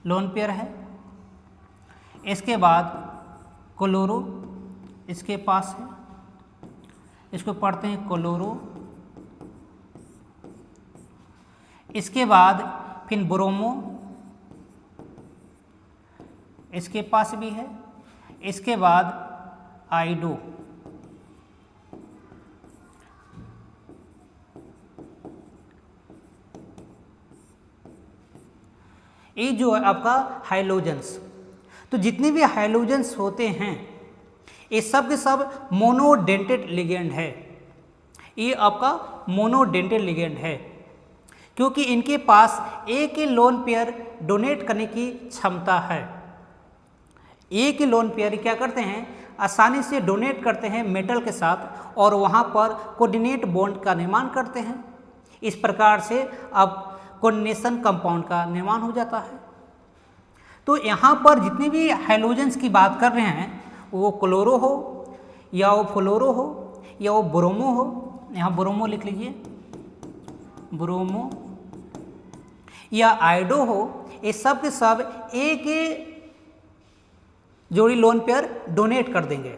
लोन पेयर है। इसके बाद क्लोरो इसके पास है, इसको पढ़ते हैं क्लोरो। इसके बाद फिर ब्रोमो इसके पास भी है। इसके बाद आइडो, ये जो है आपका हाइड्रोजन्स। तो जितने भी हाइड्रोजन्स होते हैं ये सब के सब मोनोडेंटेट लिगेंड है। ये आपका मोनोडेंटेट लिगेंड है क्योंकि इनके पास एक ही लोन पेयर डोनेट करने की क्षमता है। एक ही लोन पेयर क्या करते हैं, आसानी से डोनेट करते हैं मेटल के साथ और वहाँ पर कोऑर्डिनेट बॉन्ड का निर्माण करते हैं। इस प्रकार से अब कोऑर्डिनेशन कंपाउंड का निर्माण हो जाता है। तो यहाँ पर जितने भी हाइड्रोजन्स की बात कर रहे हैं वो क्लोरो हो या वो फ्लोरो हो या वो ब्रोमो हो, यहाँ ब्रोमो लिख लीजिए, ब्रोमो या आइडो हो, ये सब के सब एक जोड़ी लोन पेयर डोनेट कर देंगे।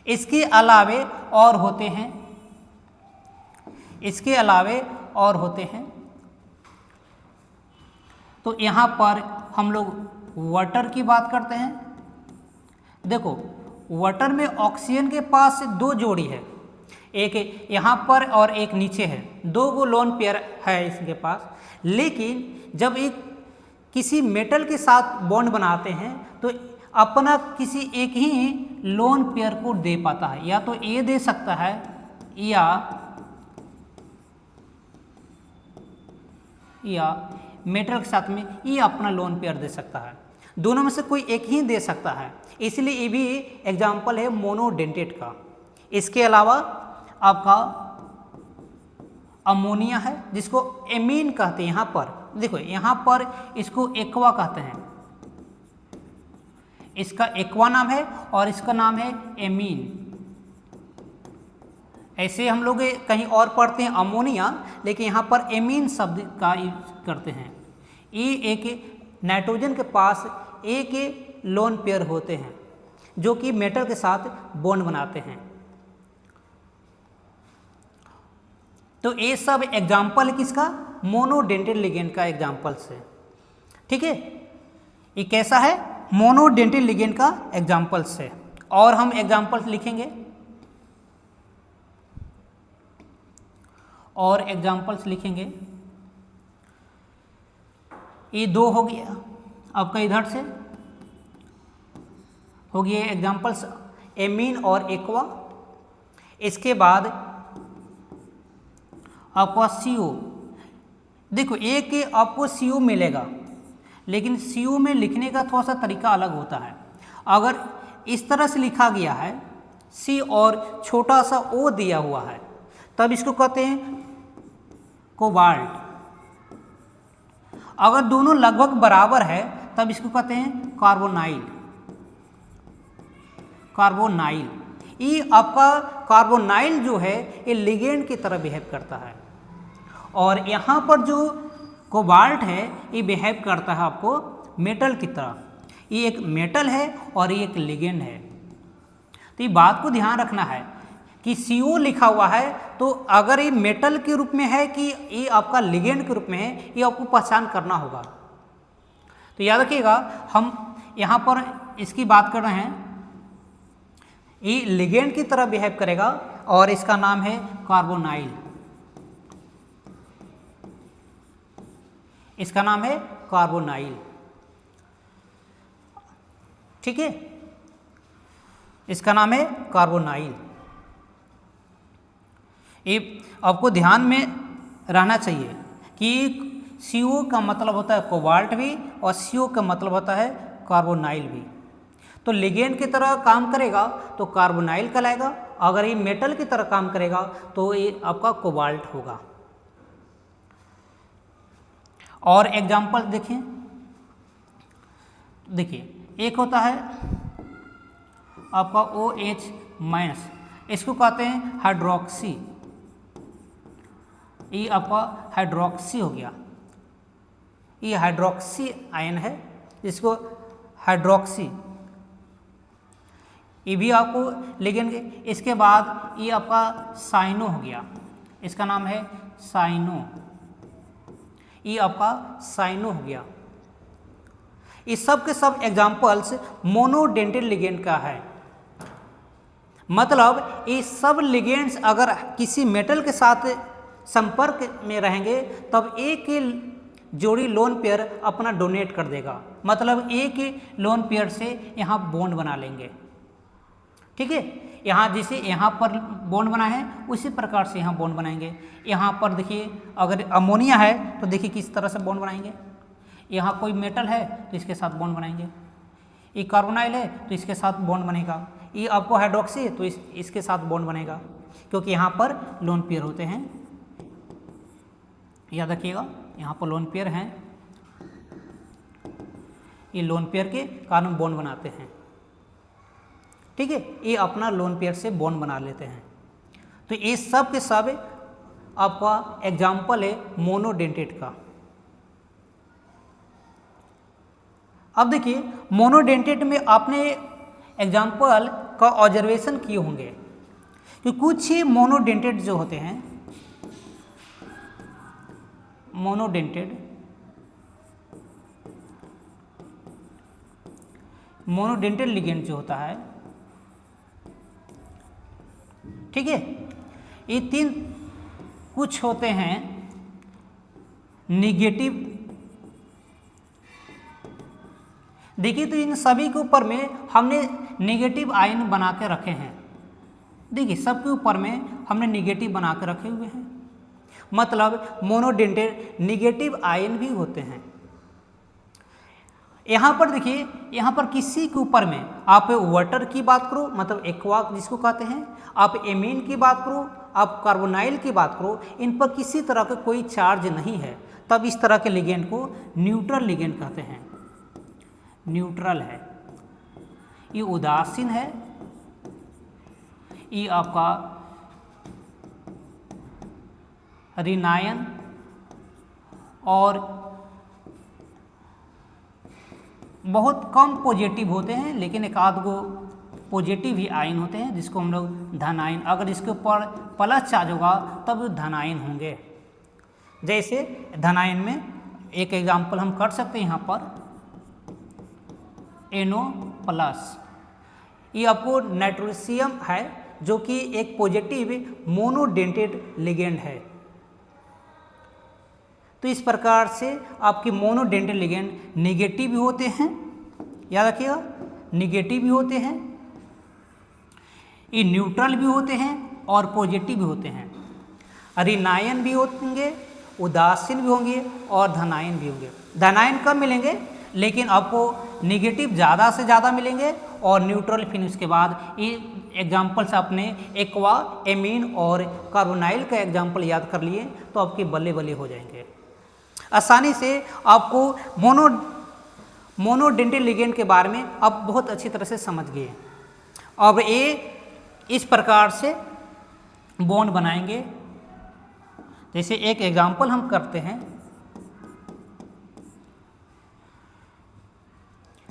इसके अलावे और होते हैं, इसके अलावे और होते हैं। तो यहाँ पर हम लोग वाटर की बात करते हैं। देखो वाटर में ऑक्सीजन के पास दो जोड़ी है, एक यहाँ पर और एक नीचे है, दो गो लोन पेयर है इसके पास। लेकिन जब एक किसी मेटल के साथ बॉन्ड बनाते हैं तो अपना किसी एक ही लोन पेयर को दे पाता है, या तो ए दे सकता है या मेटल के साथ में ये अपना लोन पेयर दे सकता है। दोनों में से कोई एक ही दे सकता है, इसलिए ये भी एग्जाम्पल है मोनोडेंटेट का। इसके अलावा आपका अमोनिया है जिसको एमीन कहते हैं। यहाँ पर देखो, यहाँ पर इसको एक्वा कहते हैं, इसका एक्वा नाम है और इसका नाम है एमीन। ऐसे हम लोग कहीं और पढ़ते हैं अमोनिया, लेकिन यहाँ पर एमीन शब्द का यूज करते हैं। ये एक नाइट्रोजन के पास एक लोन पेयर होते हैं जो कि मेटल के साथ बॉन्ड बनाते हैं। तो ये सब एग्जाम्पल है किसका, मोनोडेंटेट लिगेंड का एग्जाम्पल्स है। ठीक है, ये कैसा है, मोनोडेंटेट लिगेंड का एग्जाम्पल्स है। और हम एग्जाम्पल्स लिखेंगे और एग्जाम्पल्स लिखेंगे। ये दो हो गया आपका, इधर से हो गया एग्जाम्पल्स एमीन और एक्वा। इसके बाद आपका CO। देखो एक आपको CO मिलेगा, लेकिन CO में लिखने का थोड़ा सा तरीका अलग होता है। अगर इस तरह से लिखा गया है C और छोटा सा O दिया हुआ है तब इसको कहते हैं कोबाल्ट। अगर दोनों लगभग बराबर है तब इसको कहते हैं कार्बोनाइल। कार्बोनाइल, ये आपका कार्बोनाइल जो है ये लिगेंड की तरह बिहेव करता है। और यहाँ पर जो कोबाल्ट है ये बिहेव करता है आपको मेटल की तरह। ये एक मेटल है और ये एक लिगेंड है। तो ये बात को ध्यान रखना है कि CO लिखा हुआ है तो अगर ये मेटल के रूप में है कि ये आपका लिगेंड के रूप में है, ये आपको पहचान करना होगा। तो याद रखिएगा, हम यहाँ पर इसकी बात कर रहे हैं, ये लिगेंड की तरह बिहेव करेगा और इसका नाम है कार्बोनाइल। इसका नाम है कार्बोनाइल, ठीक है, इसका नाम है कार्बोनाइल। ये आपको ध्यान में रहना चाहिए कि CO का मतलब होता है कोबाल्ट भी और CO का मतलब होता है कार्बोनाइल भी। तो लिगेंड की तरह काम करेगा तो कार्बोनाइल कहलाएगा, अगर ये मेटल की तरह काम करेगा तो ये आपका कोबाल्ट होगा। और एग्जाम्पल देखिए, एक होता है आपका OH-, इसको कहते हैं हाइड्रोक्सी। ये आपका हाइड्रोक्सी हो गया, ये हाइड्रोक्सी आयन है, इसको हाइड्रोक्सी, ये भी आपको लिगेंड। इसके बाद ये आपका साइनो हो गया, इसका नाम है साइनो, ये आपका साइनो हो गया। ये सब के सब एग्जाम्पल्स मोनोडेंटेड लिगेंड का है। मतलब ये सब लिगेंड्स अगर किसी मेटल के साथ संपर्क में रहेंगे तब एक जोड़ी लोन पेयर अपना डोनेट कर देगा, मतलब एक ही लोन पेयर से यहाँ बॉन्ड बना लेंगे, ठीक है। यहाँ जैसे यहाँ पर बॉन्ड बना है उसी प्रकार से यहाँ बॉन्ड बनाएंगे। यहाँ पर देखिए अगर अमोनिया है तो देखिए किस तरह से बॉन्ड बनाएंगे, यहाँ कोई मेटल है तो इसके साथ बॉन्ड बनाएंगे, ये कार्बोनाइल है तो इसके साथ बॉन्ड बनेगा, ये आपको हाइड्रोक्सी है तो इसके साथ बॉन्ड बनेगा, क्योंकि यहाँ पर लोन पेयर होते हैं। याद रखिएगा, यहाँ पर लोन पेयर हैं, ये लोन पेयर के कारण बॉन्ड बनाते हैं, ठीक है, ये अपना लोन पेयर से बॉन्ड बना लेते हैं। तो ये सब के सब आपका एग्जाम्पल है मोनोडेंटेड का। अब देखिए मोनोडेंटेड में आपने एग्जाम्पल का ऑब्जर्वेशन किए होंगे कि कुछ ही मोनोडेंटेड जो होते हैं, मोनोडेंटेड लिगेंड जो होता है, ठीक है, ये तीन कुछ होते हैं निगेटिव। देखिए तो इन सभी के ऊपर में हमने निगेटिव आयन बना के रखे हैं। देखिए सबके ऊपर में हमने निगेटिव बना के रखे हुए हैं, मतलब मोनोडेंटेड निगेटिव आयन भी होते हैं। यहाँ पर देखिए, यहाँ पर किसी के ऊपर में आप वाटर की बात करो, मतलब एक्वा जिसको कहते हैं, आप एमीन की बात करो, आप कार्बोनाइल की बात करो, इन पर किसी तरह का कोई चार्ज नहीं है, तब इस तरह के लिगेंड को न्यूट्रल लिगेंड कहते हैं। न्यूट्रल है, ये उदासीन है, ये आपका ऋणायन और बहुत कम पॉजिटिव होते हैं, लेकिन एक आध गो पॉजिटिव ही आयन होते हैं जिसको हम लोग धन आयन, अगर इसके ऊपर प्लस चार्ज होगा तब धन आयन होंगे। जैसे धन आयन में एक एग्जांपल हम कर सकते हैं, यहाँ पर NO+, ये आपको नाइट्रोसियम है जो कि एक पॉजिटिव मोनोडेंटेड लिगेंड है। तो इस प्रकार से आपके मोनोडेंटेड लिगेंड निगेटिव भी होते हैं, याद रखिएगा, निगेटिव भी होते हैं, ये न्यूट्रल भी होते हैं और पॉजिटिव भी होते हैं। ऋणायन भी होंगे, उदासीन भी होंगे और धनायन भी होंगे। धनायन कम मिलेंगे, लेकिन आपको निगेटिव ज़्यादा से ज़्यादा मिलेंगे और न्यूट्रल फिर उसके बाद। ये एग्जाम्पल्स आपने एक्वा, एमीन और कार्बोनाइल का एग्जाम्पल याद कर लिए तो आपके बल्ले बल्ले हो जाएंगे। आसानी से आपको मोनोडेंटेड लिगेंड के बारे में आप बहुत अच्छी तरह से समझ गए। अब ये इस प्रकार से बॉन्ड बनाएंगे जैसे एक एग्जांपल हम करते हैं,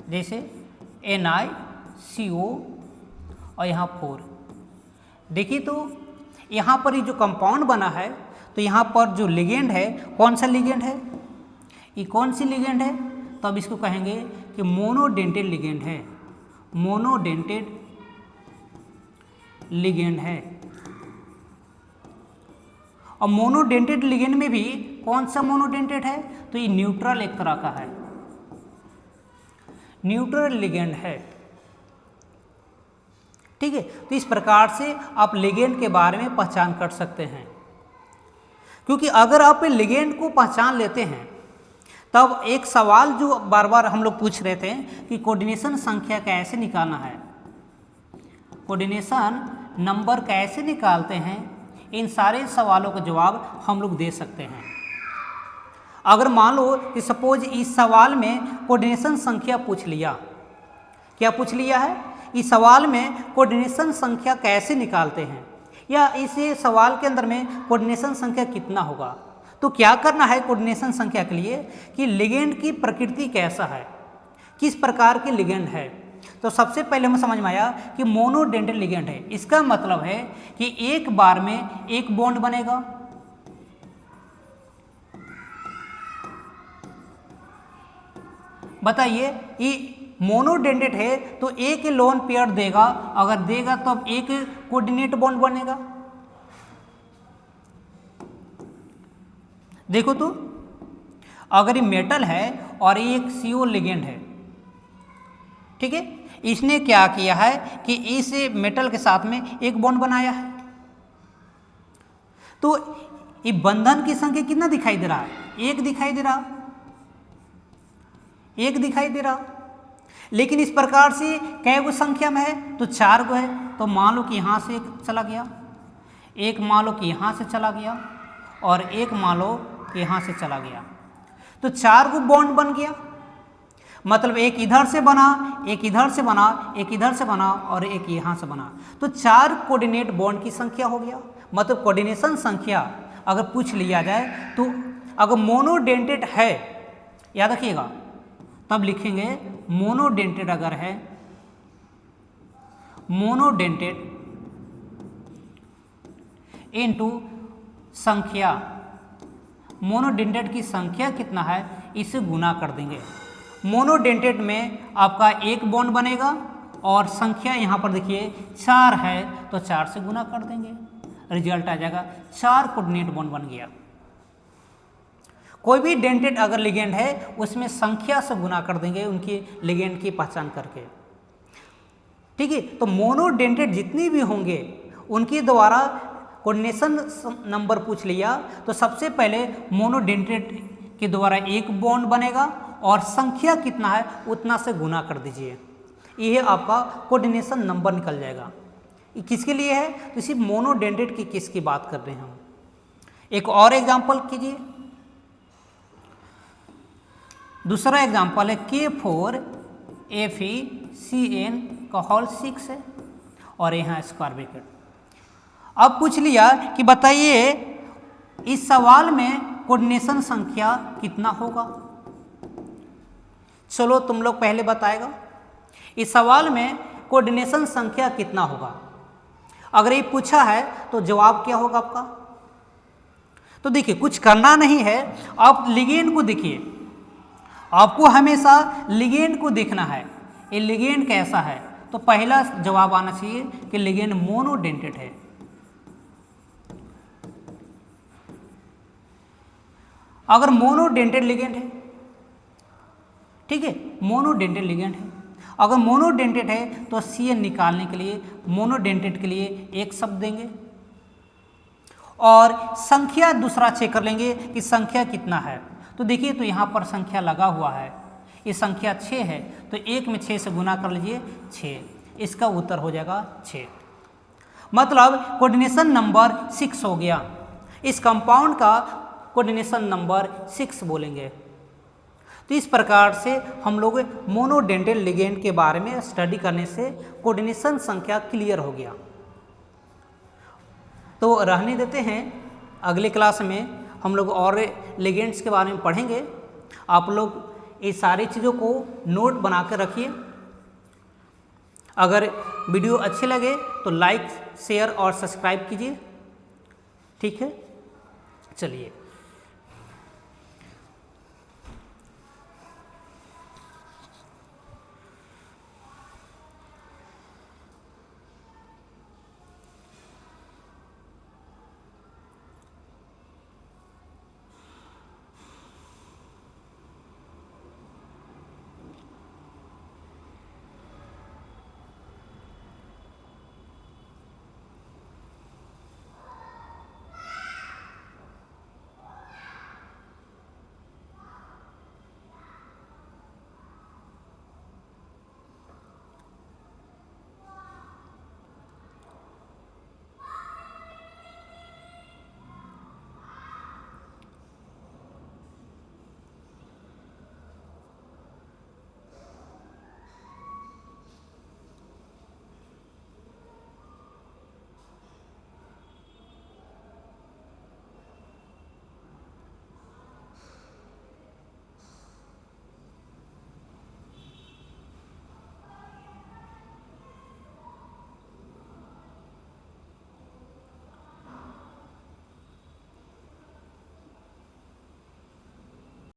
जैसे NiCO और यहाँ 4। देखिए तो यहाँ पर ये जो कंपाउंड बना है, तो यहाँ पर जो लिगेंड है, कौन सा लिगेंड है, ये कौन सी लिगेंड है, तो अब इसको कहेंगे कि मोनोडेंटेड लिगेंड है, मोनोडेंटेड लिगेंड है। और मोनोडेंटेड लिगेंड में भी कौन सा मोनोडेंटेड है, तो ये न्यूट्रल एक तरह का है, न्यूट्रल लिगेंड है। ठीक है, तो इस प्रकार से आप लिगेंड के बारे में पहचान कर सकते हैं, क्योंकि अगर आप लिगेंड को पहचान लेते हैं तब एक सवाल जो बार बार हम लोग पूछ रहे थे कि कोऑर्डिनेशन संख्या कैसे निकालना है, कोऑर्डिनेशन नंबर कैसे निकालते हैं, इन सारे सवालों का जवाब हम लोग दे सकते हैं। अगर मान लो कि सपोज इस सवाल में कोऑर्डिनेशन संख्या पूछ लिया, क्या पूछ लिया है, इस सवाल में कोऑर्डिनेशन संख्या कैसे निकालते हैं, या इस सवाल के अंदर में कोऑर्डिनेशन संख्या कितना होगा, तो क्या करना है कोऑर्डिनेशन संख्या के लिए कि लिगेंड की प्रकृति कैसा है, किस प्रकार के लिगेंड है। तो सबसे पहले हमें समझ में आया कि मोनोडेंटेड लिगेंड है, इसका मतलब है कि एक बार में एक बॉन्ड बनेगा, बताइए ये मोनोडेंटेड है तो एक लोन पेयर देगा, अगर देगा तो अब एक कोऑर्डिनेट बॉन्ड बनेगा। देखो तो अगर ये मेटल है और ये एक CO लिगेंड है, ठीक है, इसने क्या किया है कि इस मेटल के साथ में एक बॉन्ड बनाया है, तो ये बंधन की संख्या कितना दिखाई दे रहा है, एक दिखाई दे रहा, एक दिखाई दे रहा। लेकिन इस प्रकार से कै गो संख्या में है, तो 4 गो है, तो मान लो कि यहाँ से एक चला गया, एक मान लो कि यहाँ से चला गया, और एक मान लो कि यहाँ से चला गया, तो 4 गो बॉन्ड बन गया। मतलब एक इधर से बना, एक इधर से बना, एक इधर से बना और एक यहाँ से बना, तो 4 कोऑर्डिनेट बॉन्ड की संख्या हो गया। मतलब कोऑर्डिनेशन संख्या अगर पूछ लिया जाए तो अगर मोनोडेंटेड है, याद रखिएगा, तब लिखेंगे मोनोडेंटेड अगर है, मोनोडेंटेड इनटू संख्या, मोनोडेंटेड की संख्या कितना है इसे गुना कर देंगे। मोनोडेंटेड में आपका एक बॉन्ड बनेगा और संख्या यहाँ पर देखिए 4 है, तो 4 से गुना कर देंगे, रिजल्ट आ जाएगा 4 कोऑर्डिनेट बॉन्ड बन गया। कोई भी डेंटेड अगर लिगेंड है उसमें संख्या से गुना कर देंगे उनकी लिगेंड की पहचान करके, ठीक है। तो मोनोडेंटेड जितनी भी होंगे उनके द्वारा कोऑर्डिनेशन नंबर पूछ लिया तो सबसे पहले मोनोडेंटेड के द्वारा एक बॉन्ड बनेगा और संख्या कितना है उतना से गुना कर दीजिए, यह आपका कोऑर्डिनेशन नंबर निकल जाएगा। ये किसके लिए है, तो सिर्फ मोनोडेंटेड की केस की बात कर रहे हैं हम। एक और एग्जांपल कीजिए, दूसरा एग्जांपल है K4FeCN का होल 6 है और यहाँ स्क्वायर ब्रैकेट। अब पूछ लिया कि बताइए इस सवाल में कोऑर्डिनेशन संख्या कितना होगा। चलो तुम लोग पहले बताएगा इस सवाल में कोऑर्डिनेशन संख्या कितना होगा। अगर ये पूछा है तो जवाब क्या होगा आपका। तो देखिए कुछ करना नहीं है, आप लिगेंड को देखिए, आपको हमेशा लिगेंड को देखना है, ये लिगेंड कैसा है। तो पहला जवाब आना चाहिए कि लिगेंड मोनोडेंटेड है। अगर मोनोडेंटेड लिगेंड है, ठीक है, मोनोडेंटेड लिगेंड है, अगर मोनोडेंटेड है तो CN निकालने के लिए मोनोडेंटेड के लिए एक शब्द देंगे और संख्या दूसरा चेक कर लेंगे कि संख्या कितना है। तो देखिए तो यहाँ पर संख्या लगा हुआ है, ये संख्या 6 है, तो 1 में 6 से गुना कर लीजिए 6, इसका उत्तर हो जाएगा 6। मतलब कोऑर्डिनेशन नंबर 6 हो गया। इस कंपाउंड का कोऑर्डिनेशन नंबर 6 बोलेंगे। तो इस प्रकार से हम लोग मोनोडेंटेड लिगेंड के बारे में स्टडी करने से कोऑर्डिनेशन संख्या क्लियर हो गया। तो रहने देते हैं अगले क्लास में हम लोग और लिगेंड्स के बारे में पढ़ेंगे। आप लोग ये सारी चीज़ों को नोट बना कर रखिए। अगर वीडियो अच्छे लगे तो लाइक, शेयर और सब्सक्राइब कीजिए। ठीक है, चलिए।